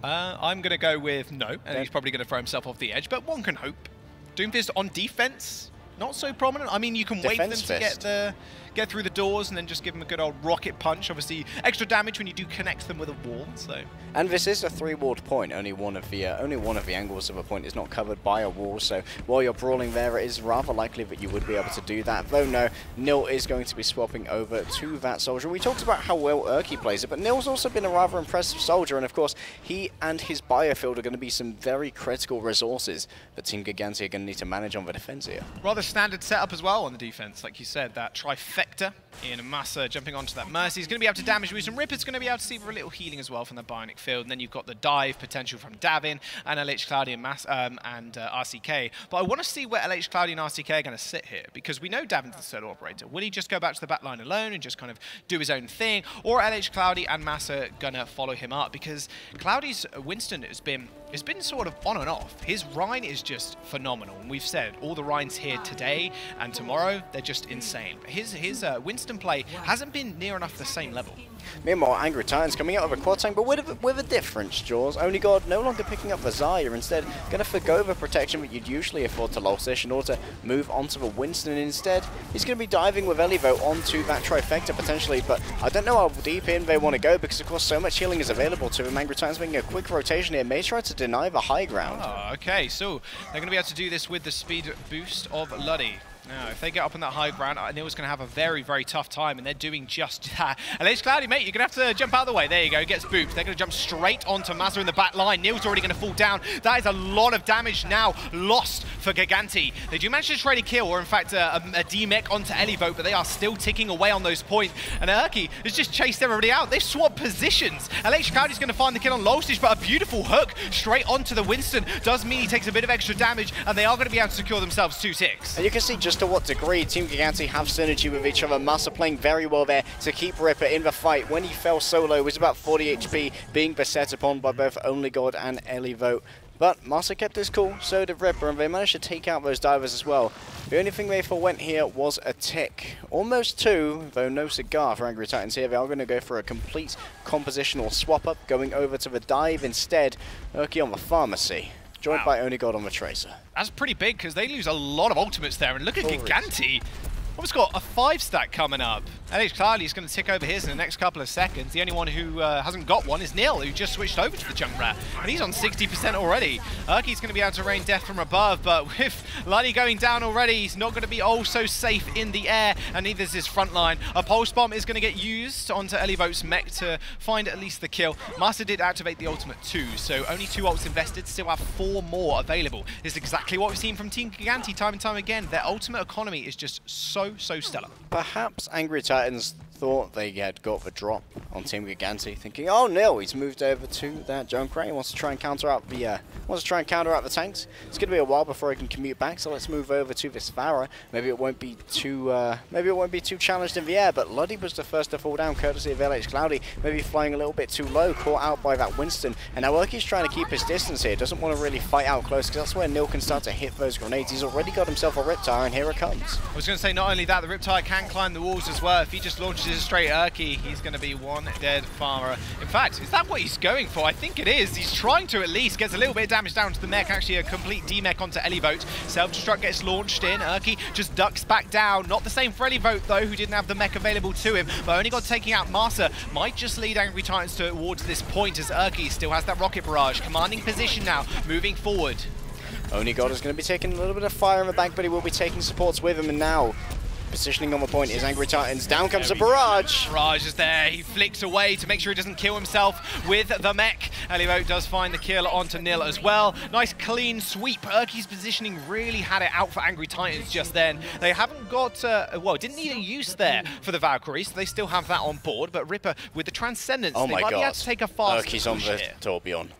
Speaker 1: I'm going to go with no, and he's probably going to throw himself off the edge, but one can hope. Doomfist on defense, not so prominent. I mean, you can wait for them to get through the doors and then just give them a good old rocket punch. Obviously, extra damage when you do connect them with a wall. So,
Speaker 2: and this is a 3-walled point. Only one of the angles of a point is not covered by a wall. So while you're brawling there, it is rather likely that you would be able to do that. Though no, Nil is going to be swapping over to that soldier. We talked about how well Erky plays it, but Nil's also been a rather impressive soldier, and of course, he and his biofield are going to be some very critical resources that Team Gigantti are going to need to manage on the defense here.
Speaker 1: Rather standard setup as well on the defense, like you said, that trifecta in Massa jumping onto that Mercy. He's going to be able to damage boost, and Ripper's going to be able to see a little healing as well from the Bionic Field. And then you've got the dive potential from Davin and LH Cloudy and RCK. But I want to see where LH Cloudy and RCK are going to sit here, because we know Davin's the solo operator. Will he just go back to the back line alone and just kind of do his own thing? Or LH Cloudy and Massa going to follow him up? Because Cloudy's Winston has been sort of on and off. His Rhine is just phenomenal. And we've said all the Rhines here today and tomorrow, they're just insane. But his Winston play hasn't been near enough the same level.
Speaker 2: Meanwhile, Angry Titans coming out of a quad tank, but with a difference, Jaws. Only God no longer picking up the Zarya, instead going to forgo the protection that you'd usually afford to Lolsish in order to move onto the Winston. Instead, he's going to be diving with Elivo onto that trifecta potentially, but I don't know how deep in they want to go, because of course so much healing is available to him. Angry Titans making a quick rotation here, may try to deny the high ground.
Speaker 1: Oh, okay, so they're going to be able to do this with the speed boost of Luddy. Now, if they get up on that high ground, Neil's going to have a very, very tough time, and they're doing just that. LH Cloudy, mate, you're going to have to jump out of the way. There you go, gets booped. They're going to jump straight onto Mazza in the back line. Neil's already going to fall down. That is a lot of damage now lost for Gigantti. They do manage to trade a kill, or in fact, a D-mech onto Elivote, but they are still ticking away on those points. And Erky has just chased everybody out. They've swapped positions. LH Cloudy's going to find the kill on Lolstich, but a beautiful hook straight onto the Winston does mean he takes a bit of extra damage, and they are going to be able to secure themselves 2 ticks.
Speaker 2: And you can see just to what degree Team Gigantti have synergy with each other. Massa playing very well there to keep Ripper in the fight. When he fell solo, it was about 40 HP, being beset upon by both Only God and Elivote. But Massa kept his cool, so did Ripper, and they managed to take out those divers as well. The only thing they forwent here was a tick. Almost 2, though no cigar for Angry Titans here. They are going to go for a complete compositional swap-up, going over to the dive instead. Erky on the pharmacy, joined by Only God on the Tracer.
Speaker 1: That's pretty big, because they lose a lot of ultimates there. And look at Gigantti. Almost got a 5-stack coming up. LH Cloudy is going to tick over his in the next couple of seconds. The only one who hasn't got one is Nil, who just switched over to the Junkrat. And he's on 60% already. Erky's going to be able to rain death from above, but with Luddy going down already, he's not going to be oh so safe in the air, and neither is his front line. A pulse bomb is going to get used onto Elivote's mech to find at least the kill. Master did activate the ultimate too, so only 2 ults invested, still have 4 more available. This is exactly what we've seen from Team Gigantti time and time again. Their ultimate economy is just so stellar.
Speaker 2: Perhaps Angry Titans thought they had got the drop on Team Gigantti, thinking, oh no, he's moved over to that Junkrat. He wants to try and counter out the tanks. It's going to be a while before he can commute back, so let's move over to this Farah. Maybe it won't be too challenged in the air, but Luddy was the first to fall down, courtesy of LH Cloudy. Maybe flying a little bit too low, caught out by that Winston. And now Erky's trying to keep his distance here. Doesn't want to really fight out close, because that's where Nil can start to hit those grenades. He's already got himself a Riptire, and here it comes.
Speaker 1: I was going to say, not only that, the Riptire can climb the walls as well. If he just launches his straight Erky, he's going to be one dead farmer. In fact, is that what he's going for? I think it is. He's trying to at least. Gets a little bit of damage down to the mech. Actually, a complete D-mech onto Elivote. Self-destruct gets launched in. Erky just ducks back down. Not the same for Elivote, though, who didn't have the mech available to him. But only got taking out Massa. Might just lead Angry Titans towards this point, as Erky still has that rocket barrage. Commanding position now, moving forward.
Speaker 2: Only God is going to be taking a little bit of fire in the back, but he will be taking supports with him, and now positioning on the point is Angry Titans. Down comes the barrage.
Speaker 1: Barrage is there. He flicks away to make sure he doesn't kill himself with the mech. Elivote does find the kill onto Nil as well. Nice clean sweep. Erky's positioning really had it out for Angry Titans just then. They haven't got, well, didn't need a use there for the Valkyrie, so they still have that on board. But Ripper with the Transcendence,
Speaker 2: oh my
Speaker 1: might
Speaker 2: God.
Speaker 1: be able to take a fast
Speaker 2: Erky's on the
Speaker 1: here.
Speaker 2: Tourbillon.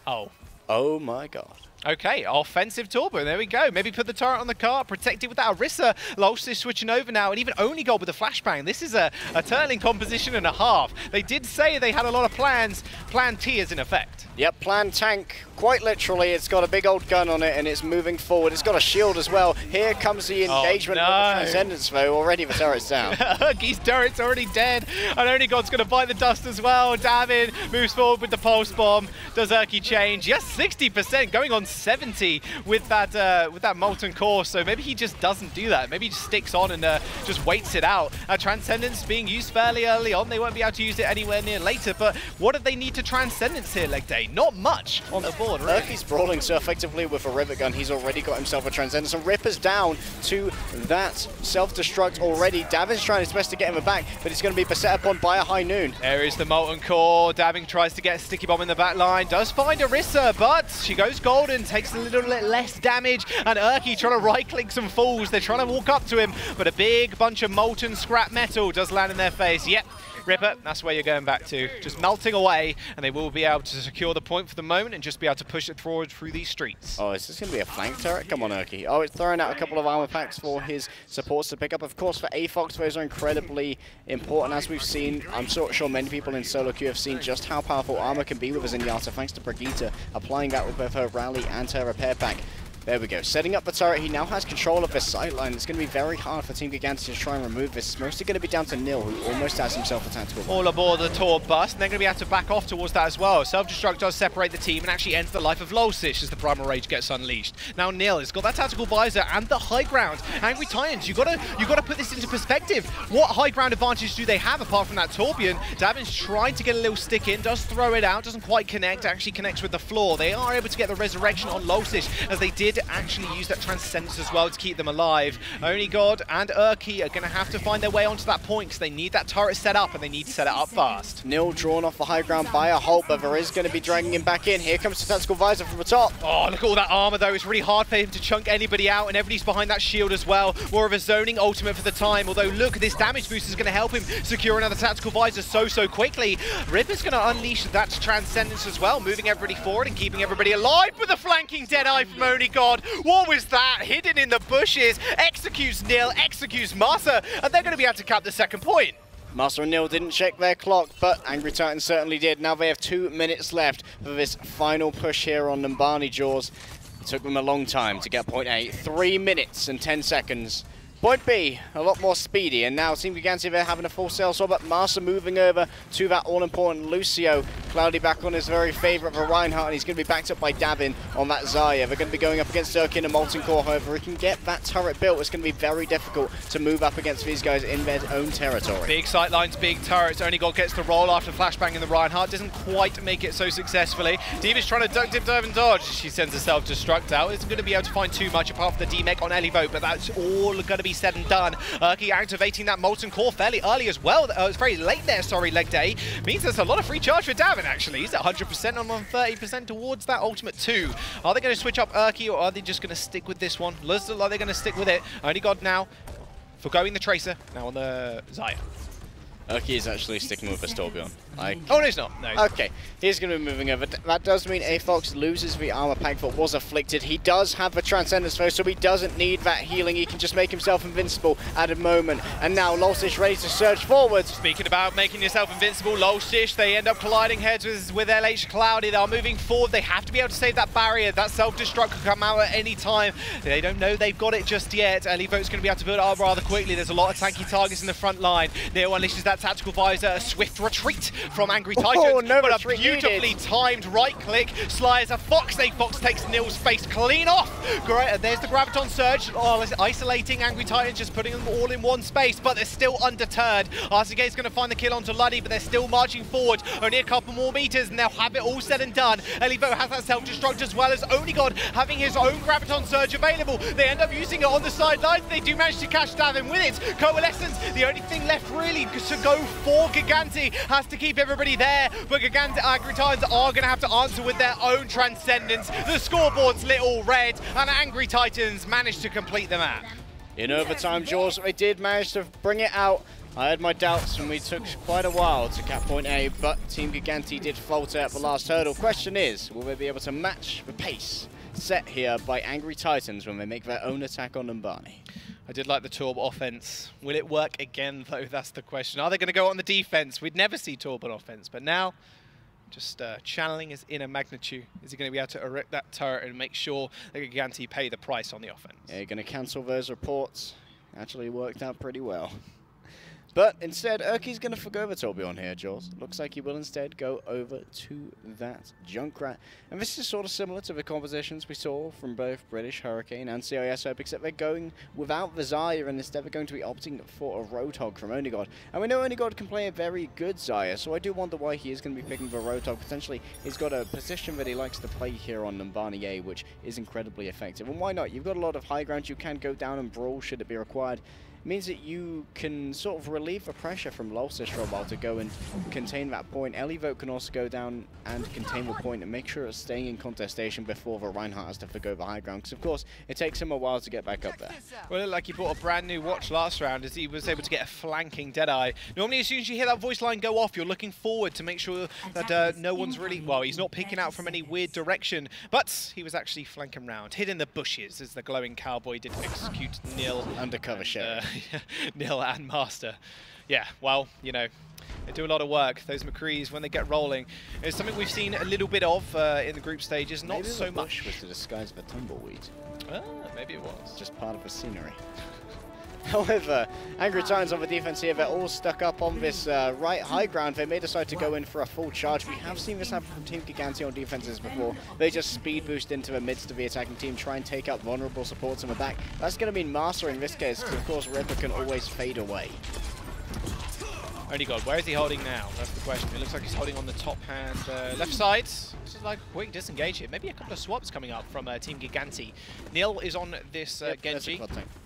Speaker 1: Oh.
Speaker 2: Oh my God.
Speaker 1: Okay, offensive turbo, there we go. Maybe put the turret on the cart, protect it with that Orisa. Lulch switching over now, and even only goal with the flashbang. This is a turning composition and a half. They did say they had a lot of plans. Plan T is in effect.
Speaker 2: Yep, plan tank. Quite literally, it's got a big old gun on it and it's moving forward. It's got a shield as well. Here comes the engagement with the Transcendence, though. Already the turret's down.
Speaker 1: Urki's turret's already dead, and Only God's going to bite the dust as well. Davin moves forward with the pulse bomb. Does Urki change? Yes, 60%, going on 70 with that molten core. So maybe he just doesn't do that. Maybe he just sticks on and just waits it out. Transcendence being used fairly early on. They won't be able to use it anywhere near later. But what do they need to Transcendence here, Legday? Not much on the board, really.
Speaker 2: Urki's brawling so effectively with a rivet gun. He's already got himself a Transcendence. And Ripper's down to that self-destruct already. Davin's trying his best to get him back, but he's going to be beset upon by a High Noon.
Speaker 1: There is the molten core. Davin tries to get a sticky bomb in the back line. Does find Orisa, but she goes golden, takes a little bit less damage. And Urki trying to right-click some fools. They're trying to walk up to him, but a big bunch of molten scrap metal does land in their face. Yep. Ripper, that's where you're going back to. Just melting away, and they will be able to secure the point for the moment and just be able to push it forward through these streets.
Speaker 2: Oh, is this going to be a flank turret? Come on, Urki. Oh, it's throwing out a couple of armor packs for his supports to pick up. Of course, for Aafox, those are incredibly important. As we've seen, I'm sure many people in solo queue have seen just how powerful armor can be with a Zenyatta, thanks to Brigitte applying that with both her rally and her repair pack. There we go. Setting up the turret, he now has control of this sideline. It's going to be very hard for Team Gigantti to try and remove this. It's mostly going to be down to Nil, who almost has himself a tactical bomb.
Speaker 1: All aboard the Tor bust, and they're going to be able to back off towards that as well. Self-destruct does separate the team and actually ends the life of Lulch as the Primal Rage gets unleashed. Now Nil has got that tactical visor and the high ground. Angry Titans, you got to put this into perspective. What high ground advantage do they have apart from that Torbjorn? Davin's trying to get a little stick in, does throw it out, doesn't quite connect, actually connects with the floor. They are able to get the resurrection on Lulch, as they did actually use that Transcendence as well to keep them alive. Only God and Urki are going to have to find their way onto that point because they need that turret set up and they need to set it up fast.
Speaker 2: Nil drawn off the high ground by a Holt, but there is going to be dragging him back in. Here comes the tactical visor from the top.
Speaker 1: Oh, look at all that armor though. It's really hard for him to chunk anybody out, and everybody's behind that shield as well. More of a zoning ultimate for the time, although look, this damage boost is going to help him secure another tactical visor so quickly. Ripper's going to unleash that Transcendence as well, moving everybody forward and keeping everybody alive with a flanking Deadeye from Only God. What was that? Hidden in the bushes, executes Nil, executes Masa, and they're going to be able to cap the second point.
Speaker 2: Master and Nil didn't check their clock, but Angry Titan certainly did. Now they have 2 minutes left for this final push here on Numbani Jaws. It took them a long time to get point A, 3 minutes and 10 seconds. Point B, a lot more speedy, and now Team Gigantti, they're having a full sail saw, but Master moving over to that all-important Lucio. Cloudy back on his very favourite for Reinhardt, and he's going to be backed up by Davin on that Zarya. They're going to be going up against Durkin and Molten Core, however, he can get that turret built. It's going to be very difficult to move up against these guys in their own territory.
Speaker 1: Big sightlines, big turrets. Only God gets the roll after flashbang in the Reinhardt. Doesn't quite make it so successfully. Diva's trying to duck, dip, dive, and dodge. She sends a self-destruct out. Isn't going to be able to find too much apart from the D-Mech on Elivo, but that's all going to be said and done. Urki activating that Molten Core fairly early as well. It's very late there, sorry, Legday. Means there's a lot of free charge for Davin, actually. He's at 100% on 30% towards that ultimate 2. Are they going to switch up Urki, or are they just going to stick with this one? Looks like they're going to stick with it. Only God now forgoing the Tracer, now on the Zarya.
Speaker 2: Urki is actually sticking with the Torbjorn.
Speaker 1: Oh, no, he's not. No.
Speaker 2: Okay, he's going to be moving over. That does mean Aafox loses the armor pack that was afflicted. He does have the Transcendence though, so he doesn't need that healing. He can just make himself invincible at a moment. And now Lulch ready to surge forward.
Speaker 1: Speaking about making yourself invincible, Lulch, they end up colliding heads with LH Cloudy. They are moving forward. They have to be able to save that barrier. That self-destruct could come out at any time. They don't know they've got it just yet. Elivo's going to be able to build it up rather quickly. There's a lot of tanky targets in the front line. Neo unleashes that tactical visor. A swift retreat from Angry Titans,
Speaker 2: no,
Speaker 1: but a beautifully timed right-click. Sly as a fox. Aafox takes Nil's face clean off. Great. There's the Graviton Surge. Oh, isolating Angry Titans, just putting them all in one space, but they're still undeterred. RCK's going to find the kill onto Luddy, but they're still marching forward. Only a couple more meters, and they'll have it all said and done. Elivo has that self-destruct as well as Only God having his own Graviton Surge available. They end up using it on the sidelines. They do manage to catch Davin with it. Coalescence, the only thing left really to go for Gigantti, has to keep everybody there, but Gigantti Angry Titans are going to have to answer with their own Transcendence. The scoreboard's lit all red, and Angry Titans managed to complete the map.
Speaker 2: In overtime, Jaws, they did manage to bring it out. I had my doubts and we took quite a while to cap point A, but Team Gigantti did falter at the last hurdle. Question is, will they be able to match the pace set here by Angry Titans when they make their own attack on Numbani.
Speaker 1: I did like the Torb offense. Will it work again, though? That's the question. Are they going to go on the defense? We'd never see Torb on offense, but now just channeling his inner Magnitude. Is he going to be able to erect that turret and make sure that Gigantti pay the price on the offense?
Speaker 2: Yeah, you're going to cancel those reports. Actually worked out pretty well. But instead, Erky's going to forgo the Torbjorn here, Jaws. Looks like he will instead go over to that Junkrat. And this is sort of similar to the compositions we saw from both British Hurricane and CISO, except they're going without the Xayah, and instead they're going to be opting for a Roadhog from Onigod. And we know Onigod can play a very good Xayah, so I do wonder why he is going to be picking the Roadhog. Potentially, he's got a position that he likes to play here on Numbani A, which is incredibly effective. And why not? You've got a lot of high ground. You can go down and brawl should it be required. Means that you can sort of relieve the pressure from Lulsis for a while to go and contain that point. Elivoke can also go down and contain the point and make sure it's staying in contestation before the Reinhardt has to forgo the high ground, because of course it takes him a while to get back up there.
Speaker 1: Well, it looked like he bought a brand new watch last round as he was able to get a flanking Deadeye. Normally as soon as you hear that voice line go off, you're looking forward to make sure that no one's really, well, he's not picking out from any weird direction, but he was actually flanking round, hid in the bushes as the glowing cowboy did execute Nil.
Speaker 2: Undercover sheriff.
Speaker 1: Nil and Master. Yeah, well, you know, they do a lot of work, those McCrees, when they get rolling. It's something we've seen a little bit of in the group stages, not
Speaker 2: maybe
Speaker 1: so
Speaker 2: the
Speaker 1: much.
Speaker 2: bush was the disguise of a tumbleweed.
Speaker 1: Maybe it was.
Speaker 2: Just part of the scenery. However, Angry Titans on the defense here, they're all stuck up on this right high ground. They may decide to go in for a full charge. We have seen this happen from Team Gigantti on defenses before. They just speed boost into the midst of the attacking team, try and take out vulnerable supports in the back. That's going to mean Master in this case, because of course Ripper can always fade away.
Speaker 1: Onigod, where is he holding now? That's the question. It looks like he's holding on the top hand left side. This is like a quick disengage here. Maybe a couple of swaps coming up from Team Gigantti. Nil is on this Genji.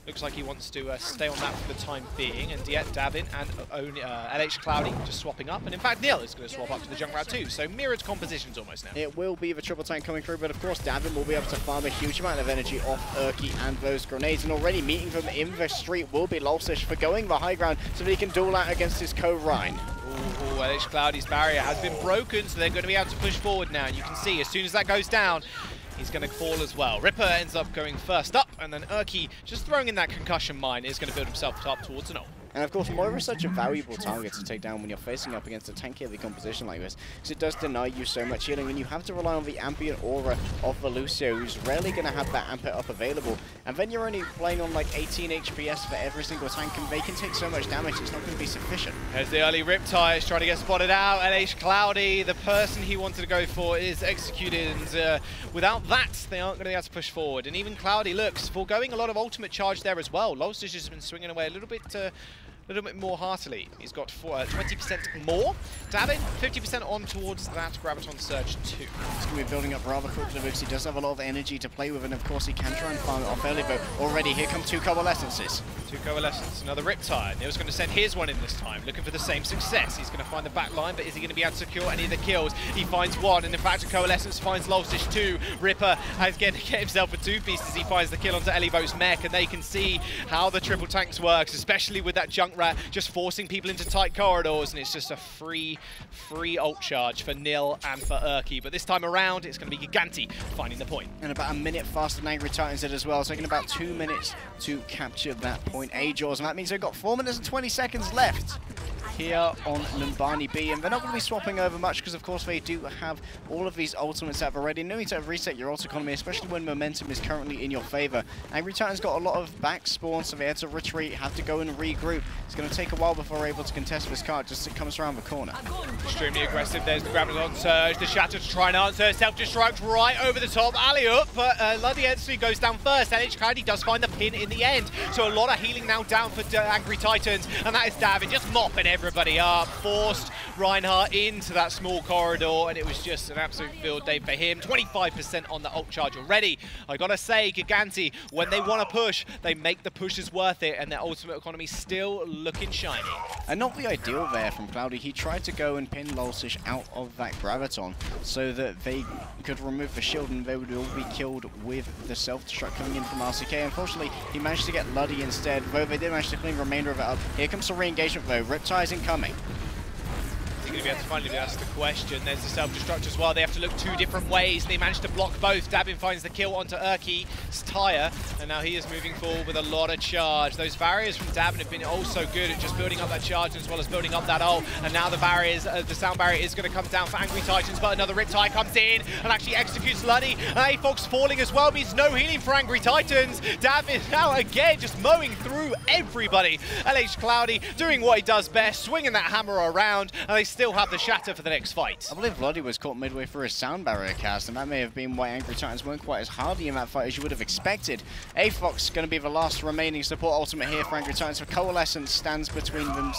Speaker 1: Looks like he wants to stay on that for the time being. And yet Davin and LH Cloudy just swapping up. And in fact, Nil is going to swap up to the Junkrat too. So mirrored compositions almost now.
Speaker 2: It will be the triple tank coming through, but of course Davin will be able to farm a huge amount of energy off Erky and those grenades. And already meeting them in the street will be Lulsish for going the high ground so that he can duel out against his co-Rhine.
Speaker 1: Ooh, LH Cloudy's barrier has been broken, so they're going to be able to push forward now. And you can see as soon as that goes down, he's going to fall as well. Ripper ends up going first up, and then Erky just throwing in that concussion mine is going to build himself up towards an ult.
Speaker 2: And of course, Moira is such a valuable target to take down when you're facing up against a tank-heavy composition like this, because it does deny you so much healing, and you have to rely on the ambient aura of the Lucio, who's rarely going to have that ampet up available. And then you're only playing on like 18 HPS for every single tank, and they can take so much damage, it's not going to be sufficient.
Speaker 1: There's the early Riptide trying to get spotted out. LH Cloudy, the person he wanted to go for, is executed, and without that, they aren't going to be able to push forward. And even Cloudy looks foregoing a lot of ultimate charge there as well. Lulsish has been swinging away a little bit more heartily. He's got 20% more. Davin, 50% on towards that Graviton Surge too.
Speaker 2: It's going to be building up rather quickly because he does have a lot of energy to play with, and of course he can try and farm it off early, but already here come two Coalescences.
Speaker 1: Two Coalescence, another Riptide. Neil's going to send his one in this time, looking for the same success. He's going to find the back line, but is he going to be able to secure any of the kills? He finds one, and in fact a Coalescence finds Lulsish too. Ripper has get himself a two-piece as he finds the kill onto Elivo's mech, and they can see how the triple tanks works, especially with that Junkrat just forcing people into tight corridors, and it's just a free ult charge for Nil and for Erky. But this time around, it's going to be Gigantti finding the point. And
Speaker 2: about a minute faster than Angry Titans did as well, taking about 2 minutes to capture that point A-Jaws, and that means they've got 4 minutes and 20 seconds left here on Numbani B, and they're not going to be swapping over much because of course they do have all of these ultimates that are ready. No need to reset your ult economy, especially when momentum is currently in your favor. Angry Titan's got a lot of back spawns, so they had to retreat, have to go and regroup. It's going to take a while before we're able to contest this card, just as it comes around the corner.
Speaker 1: Extremely aggressive, there's the Graviton Surge, the Shatter to try and answer, self-destruct right over the top, alley-up, but Luddy actually goes down first, and LH Cloudy does find the pin in the end. So a lot of healing now down for Angry Titans, and that is Davin just mopping everybody up, forced Reinhardt into that small corridor, and it was just an absolute field day for him. 25% on the ult charge already. I gotta say, Gigantti, when they want to push, they make the pushes worth it, and their ultimate economy still looking shiny.
Speaker 2: And not the ideal there from Cloudy. He tried to go and pin Lulsish out of that Graviton so that they could remove the shield and they would all be killed with the self-destruct coming in from RCK. Unfortunately, he managed to get Luddy instead, though they did manage to clean the remainder of it up. Here comes the re-engagement though. Riptide's incoming.
Speaker 1: going to be able to finally ask the question. There's the self-destruct as well. They have to look 2 different ways. They managed to block both. Dabin finds the kill onto Urki's Tyre, and now he is moving forward with a lot of charge. Those barriers from Dabin have been also good at just building up that charge as well as building up that ult. And now the barriers, the sound barrier is going to come down for Angry Titans, but another Riptide comes in and actually executes Luddy. And A-Fox falling as well means no healing for Angry Titans. Dabin now again just mowing through everybody. LH Cloudy doing what he does best, swinging that hammer around, and they still have the shatter for the next fight.
Speaker 2: I believe Luddy was caught midway through his sound barrier cast, and that may have been why Angry Titans weren't quite as hardy in that fight as you would have expected. A-Fox going to be the last remaining support ultimate here for Angry Titans, for Coalescence stands between them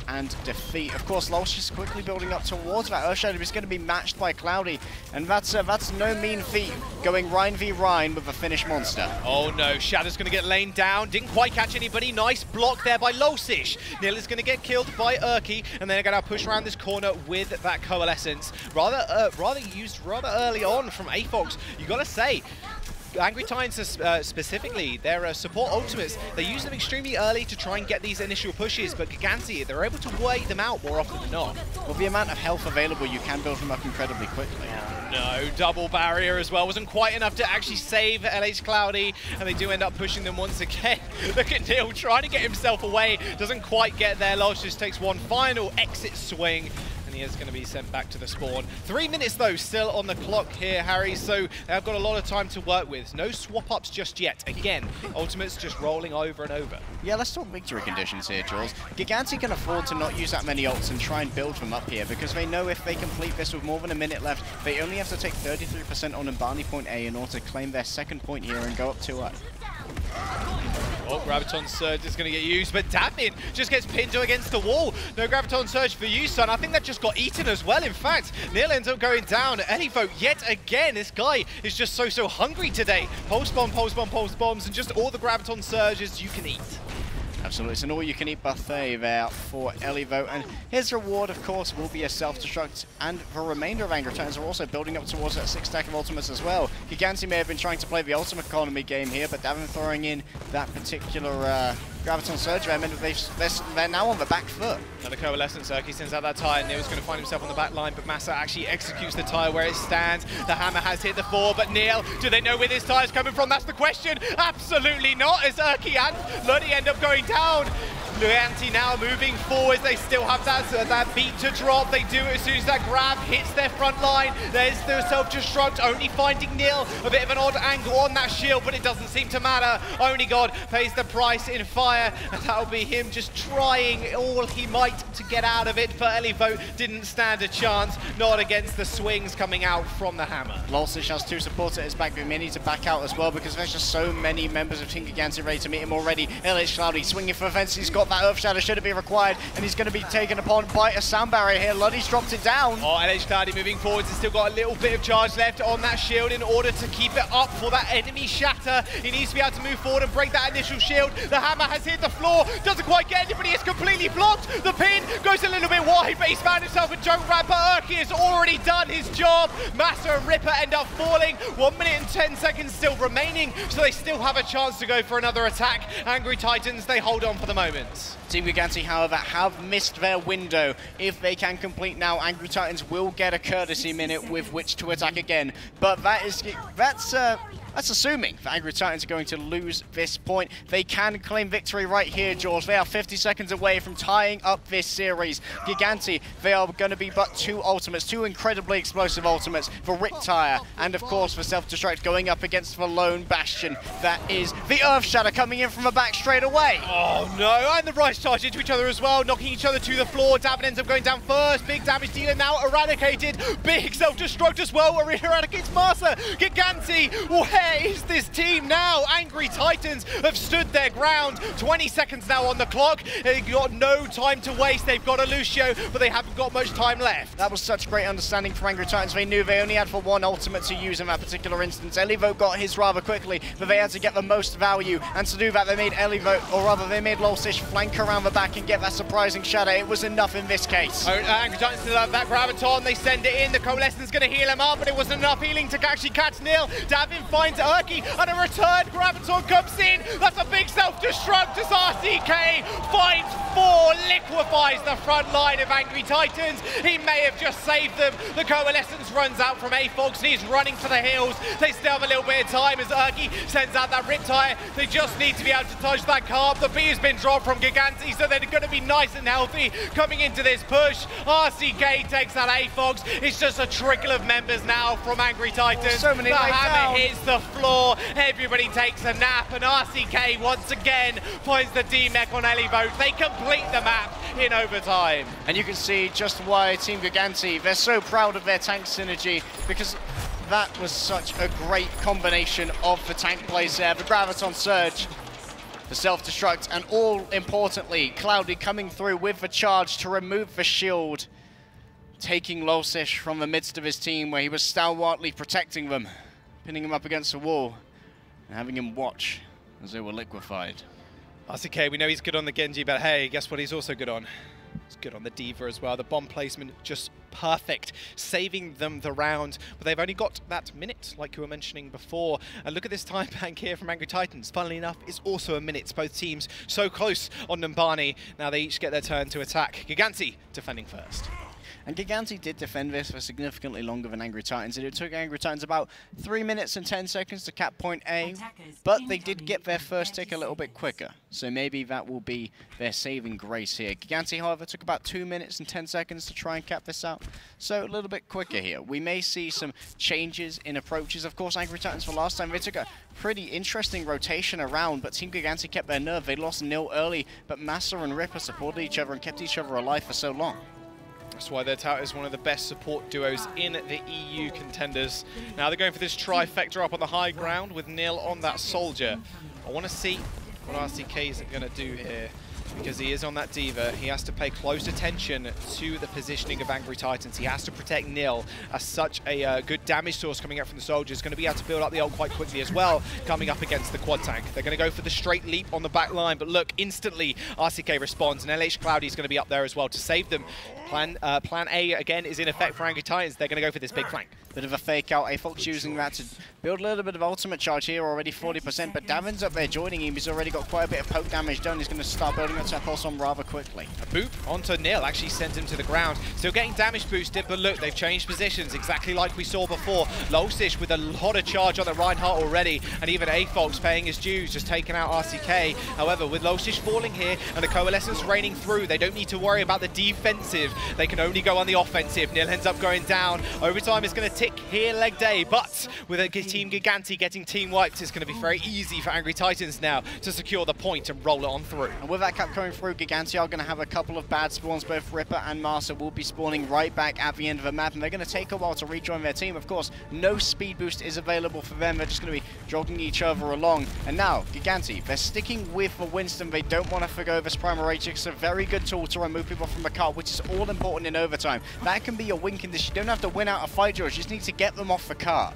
Speaker 2: and defeat. Of course, Lulch is quickly building up towards that. Earthshadow is going to be matched by Cloudy, and that's no mean feat, going Rhine v Rhine with a Finnish monster.
Speaker 1: Oh no, Shadow's going to get laid down. Didn't quite catch anybody. Nice block there by Losish. Neil is going to get killed by Urki, and they're going to push around this corner with that Coalescence. Rather used rather early on from A-Fox. You got to say, Angry Titans specifically, their support ultimates, they use them extremely early to try and get these initial pushes, but Gigantti, they're able to weigh them out more often than not.
Speaker 2: With the amount of health available, you can build them up incredibly quickly.
Speaker 1: No, double barrier as well. Wasn't quite enough to actually save LH Cloudy, and they do end up pushing them once again. Look at Neil trying to get himself away. Doesn't quite get there. Lodge just takes one final exit swing. He is going to be sent back to the spawn. 3 minutes, though, still on the clock here, Harry, so they've got a lot of time to work with. No swap-ups just yet. Again, ultimates just rolling over and over.
Speaker 2: Yeah, let's talk victory conditions here, Jules. Gigantti can afford to not use that many ults and try and build them up here, because they know if they complete this with more than a minute left, they only have to take 33% on Mbani point A in order to claim their second point here and go up 2-0.
Speaker 1: Oh, Graviton Surge is going to get used, but Dabin just gets pinned against the wall. No Graviton Surge for you, son. I think that just got eaten as well. In fact, Neil ends up going down. Elivo, yet again, this guy is just so hungry today. Pulse bomb, pulse bomb, pulse bombs, and just all the Graviton Surges you can eat.
Speaker 2: Absolutely, it's an all-you-can-eat buffet there for Elivo, and his reward, of course, will be a self-destruct, and the remainder of Angry Titans are also building up towards that 6-stack of ultimates as well. Gigantti may have been trying to play the ultimate economy game here, but Davin throwing in that particular Graviton Surge there, they're now on the back foot.
Speaker 1: Another Coalescence, Urki sends out that Tyre. Neil's going to find himself on the back line, but Massa actually executes the Tyre where it stands. The hammer has hit the floor, but Neil, do they know where this Tyre's coming from? That's the question. Absolutely not, as Urki and Luddy end up going down. Gigantti now moving forwards. They still have that beat to drop. They do it as soon as that grab hits their front line. There's the self-destruct, only finding Neil. A bit of an odd angle on that shield, but it doesn't seem to matter. Only God pays the price in fire, and that'll be him just trying all he might to get out of it. But Elivo didn't stand a chance, not against the swings coming out from the hammer.
Speaker 2: Lulsish has 2 supports at his back, but may need to back out as well, because there's just so many members of Team Gigantti ready to meet him already. LH Cloudy swinging for the fence. He's got that Earth Shadow, should it be required, and he's going to be taken upon by a sound barrier here. Luddy's dropped it down.
Speaker 1: Oh, LH Cloudy moving forwards. He's still got a little bit of charge left on that shield in order to keep it up for that enemy shatter. He needs to be able to move forward and break that initial shield. The hammer has hit the floor, doesn't quite get anybody, it's completely blocked. The pin goes a little bit wide, but he's found himself a joke grab, but Urki has already done his job. Massa and Ripper end up falling. 1 minute and 10 seconds still remaining, so they still have a chance to go for another attack. Angry Titans, they hold on for the moment.
Speaker 2: Team Gigantti, however, have missed their window. If they can complete now, Angry Titans will get a courtesy minute with which to attack again. But that's assuming that Angry Titans are going to lose this point. They can claim victory right here, George. They are 50 seconds away from tying up this series. Gigantti, they are going to be but 2 ultimates, 2 incredibly explosive ultimates for Riptide, and of course for Self-Destruct going up against the lone bastion. That is the Earth Shatter coming in from the back straight away.
Speaker 1: Oh no, and the Rice charge into each other as well, knocking each other to the floor. Davin ends up going down first. Big damage dealer now eradicated. Big Self-Destruct as well, where it eradicates Massa. Gigantti, where is this team now? Angry Titans have stood their ground. 20 seconds now on the clock. They've got no time to waste. They've got a Lucio, but they haven't got much time left.
Speaker 2: That was such great understanding from Angry Titans. They knew they only had for 1 ultimate to use in that particular instance. Elivo got his rather quickly, but they had to get the most value, and to do that they made Elivo, or rather they made Lulsish flank around the back and get that surprising shadow. It was enough in this case.
Speaker 1: Angry Titans still have that Graviton. They send it in. The Coalescence going to heal him up, but it wasn't enough healing to actually catch Neil. Davin finds into Erky, and a return Graviton comes in. That's a big self-destruct as RCK finds 4, liquefies the front line of Angry Titans. He may have just saved them. The Coalescence runs out from AFOGS, and he's running for the hills. They still have a little bit of time as Erky sends out that Riptire. They just need to be able to touch that carb. The B has been dropped from Gigantti, so they're going to be nice and healthy coming into this push. RCK takes that AFOGS. It's just a trickle of members now from Angry Titans.
Speaker 2: So many
Speaker 1: the hammer
Speaker 2: down.
Speaker 1: hits the floor. Everybody takes a nap, and RCK once again finds the D-Mech on Elivote. They complete the map in overtime.
Speaker 2: And you can see just why Team Gigantti, they're so proud of their tank synergy, because that was such a great combination of the tank plays there. The Graviton Surge, the self-destruct, and all importantly, Cloudy coming through with the charge to remove the shield, taking Losish from the midst of his team where he was stalwartly protecting them, pinning him up against the wall, and having him watch as they were liquefied.
Speaker 1: RCK, we know he's good on the Genji, but hey, guess what he's also good on? He's good on the Diva as well. The bomb placement just perfect, saving them the round. But they've only got that minute, like you were mentioning before. And look at this time bank here from Angry Titans. Funnily enough, it's also a minute. Both teams so close on Numbani. Now they each get their turn to attack. Gigantti defending first.
Speaker 2: And Gigantti did defend this for significantly longer than Angry Titans. It took Angry Titans about 3 minutes and 10 seconds to cap point A, but they did get their first tick a little bit quicker. So maybe that will be their saving grace here. Gigantti, however, took about 2 minutes and 10 seconds to try and cap this out. So a little bit quicker here. We may see some changes in approaches. Of course, Angry Titans for last time, they took a pretty interesting rotation around, but Team Gigantti kept their nerve. They lost nil early, but Massa and Ripper supported each other and kept each other alive for so long.
Speaker 1: That's why they're touted as one of the best support duos in the EU contenders. Now they're going for this trifecta up on the high ground with Nil on that soldier. I want to see what RCK is going to do here, because he is on that Diva. He has to pay close attention to the positioning of Angry Titans. He has to protect Nil as such a good damage source coming out from the soldiers. Going to be able to build up the ult quite quickly as well, coming up against the quad tank. They're going to go for the straight leap on the back line, but look, instantly RCK responds, and LH Cloudy is going to be up there as well to save them. Plan A again is in effect for Angry Titans. They're going to go for this big flank.
Speaker 2: Bit of a fake out. AFOGS using that to build a little bit of ultimate charge here, already 40%, but Davin's up there joining him. He's already got quite a bit of poke damage done. He's going to start building up that pulse on rather quickly.
Speaker 1: A boop onto Nil actually sends him to the ground. Still getting damage boosted, but look, they've changed positions exactly like we saw before. Losish with a lot of charge on the Reinhardt already, and even AFOGS paying his dues, just taking out RCK. However, with Losish falling here and the Coalescence raining through, they don't need to worry about the defensive. They can only go on the offensive. Nil ends up going down. Overtime is going to tick here, Legday, but with a Team Gigantti getting team wiped, it's going to be very easy for Angry Titans now to secure the point and roll it on through.
Speaker 2: And with that cap coming through, Gigantti are going to have a couple of bad spawns. Both Ripper and Massa will be spawning right back at the end of the map, and they're going to take a while to rejoin their team. Of course, no speed boost is available for them. They're just going to be jogging each other along. And now, Gigantti, they're sticking with the Winston. They don't want to forgo this Primal Rage. It's a very good tool to remove people from the cart, which is all important in overtime. That can be your win condition. You don't have to win out a fight, George. You just need to get them off the cart.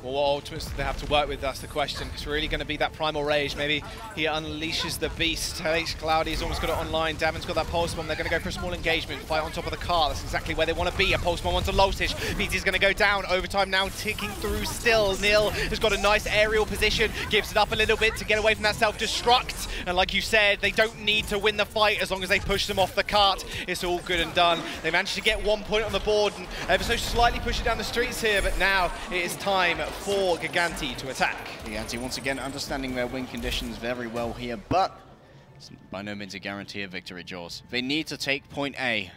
Speaker 1: Well, what ultimates do they have to work with? That's the question. It's really going to be that Primal Rage. Maybe he unleashes the beast. LH Cloudy's almost got it online. Davin's got that Pulse Bomb. They're going to go for a small engagement. Fight on top of the car. That's exactly where they want to be. A Pulse Bomb onto Losish. BT's going to go down. Overtime now ticking through still. Nil has got a nice aerial position. Gives it up a little bit to get away from that self-destruct. And like you said, they don't need to win the fight as long as they push them off the cart. It's all good and done. They managed to get 1 point on the board and ever so slightly push it down the streets here. But now it is time for Gigantti to attack.
Speaker 2: Gigantti once again understanding their win conditions very well here, but it's by no means a guarantee of victory, Jaws. They need to take point A.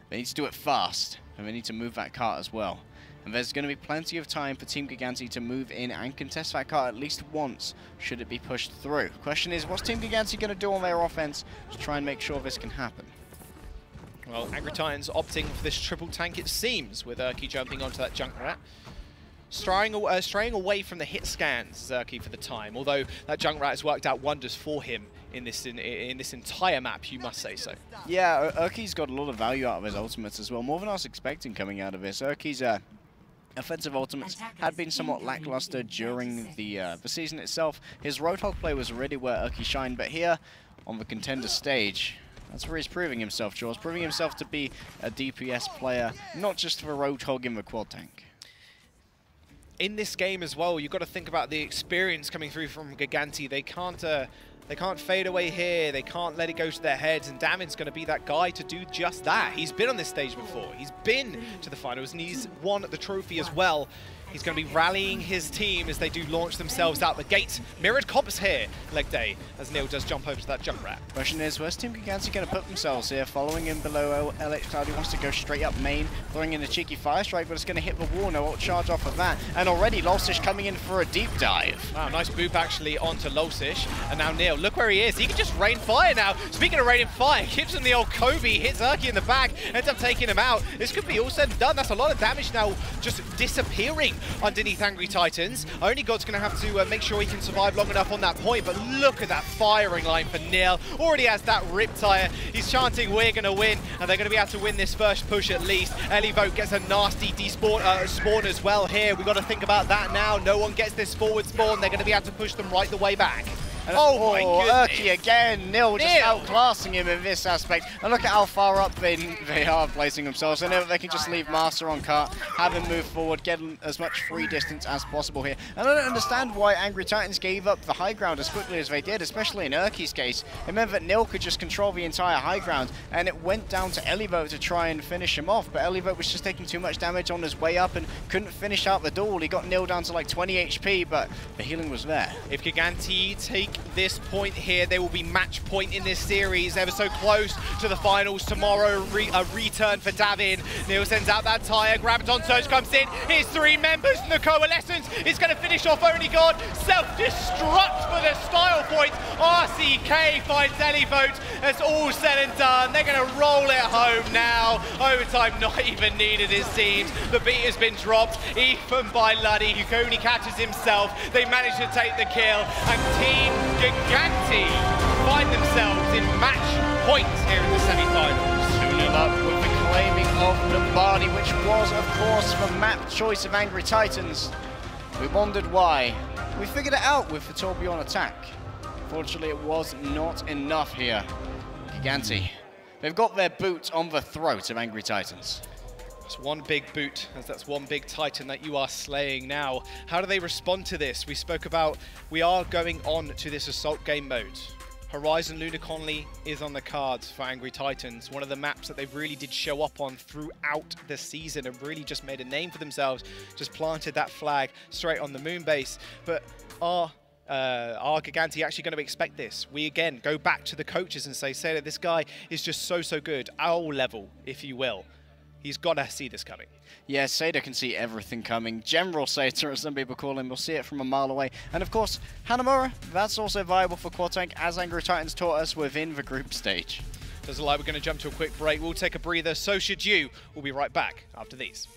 Speaker 2: They need to do it fast, and they need to move that cart as well. And there's going to be plenty of time for Team Gigantti to move in and contest that cart at least once, should it be pushed through. Question is, what's Team Gigantti going to do on their offense to try and make sure this can happen?
Speaker 1: Well, Angry Titans opting for this triple tank, it seems, with Erky jumping onto that Junkrat. Straying away from the hit scans, Zerky, for the time, although that Junkrat has worked out wonders for him in this entire map, you must say so.
Speaker 2: Yeah, Erky's got a lot of value out of his ultimates as well, more than I was expecting coming out of this. Erky's offensive ultimates had been somewhat lackluster during the season itself. His Roadhog play was really where Erky shined, but here on the Contender stage, that's where he's proving himself, Jaws, proving himself to be a DPS player, not just for Roadhog in the quad tank.
Speaker 1: in this game as well, you've got to think about the experience coming through from Gigantti. They can't fade away here. They can't let it go to their heads. And Davin's going to be that guy to do just that. He's been on this stage before. He's been to the finals and he's won the trophy as well. He's going to be rallying his team as they do launch themselves out the gate. Mirrored comps here, Legday, as Neil does jump over to that jump rat.
Speaker 2: Question is, where's Team Gigantti going to put themselves here? Following in below LH Cloud, he wants to go straight up main, throwing in a cheeky fire strike, but it's going to hit the wall. No ult charge off of that. And already Lolsish coming in for a deep dive.
Speaker 1: Wow, nice boop actually onto Lolsish. And now Neil, look where he is. He can just rain fire now. Speaking of raining fire, gives him the old Kobe, hits Erky in the back, ends up taking him out. This could be all said and done. That's a lot of damage now just disappearing underneath Angry Titans. Only God's going to have to make sure he can survive long enough on that point, but look at that firing line for Neil. Already has that Riptire. He's chanting, we're going to win, and they're going to be able to win this first push at least. Elivoke gets a nasty spawn as well here. We've got to think about that now. No one gets this forward spawn. They're going to be able to push them right the way back.
Speaker 2: Oh my goodness. Erky again. Nil just outclassing him in this aspect. And look at how far up they are placing themselves. I know they can just leave Master on cart, have him move forward, get as much free distance as possible here. And I don't understand why Angry Titans gave up the high ground as quickly as they did, especially in Erky's case. Remember that Nil could just control the entire high ground, and it went down to Elivoke to try and finish him off. But Elivoke was just taking too much damage on his way up and couldn't finish out the duel. He got Nil down to like 20 HP, but the healing was there.
Speaker 1: If Gigantti take this point here, they will be match point in this series, ever so close to the finals tomorrow. A return for Davin. Neil sends out that tire, Graviton Surge comes in, here's 3 members in the Coalescence, it's going to finish off Only God, self-destruct for the style point. RCK finds Elivote. That's all said and done. They're going to roll it home now. Overtime not even needed, it seems. The beat has been dropped, even by Luddy, who only catches himself. They manage to take the kill, and Team Gigantti find themselves in match point here in the semi-finals.
Speaker 2: 2-0 up with the claiming of Lombardi, which was, of course, the map choice of Angry Titans. We wondered why. We figured it out with the Tourbillon attack. Fortunately, it was not enough here. Gigantti, they've got their boot on the throat of Angry Titans.
Speaker 1: It's one big boot, as that's one big Titan that you are slaying now. How do they respond to this? We spoke about, we are going on to this Assault game mode. Horizon Lunar Conley is on the cards for Angry Titans, one of the maps that they really did show up on throughout the season and really just made a name for themselves, just planted that flag straight on the moon base. But are Gigantti actually going to expect this? We again go back to the coaches and say that this guy is just so good, owl level, if you will. He's got to see this coming.
Speaker 2: Yeah, Seda can see everything coming. General Seda, as some people call him, will see it from a mile away. And of course, Hanamura, that's also viable for Quad Tank, as Angry Titans taught us within the group stage.
Speaker 1: Doesn't like we're going to jump to a quick break. We'll take a breather, so should you. We'll be right back after these.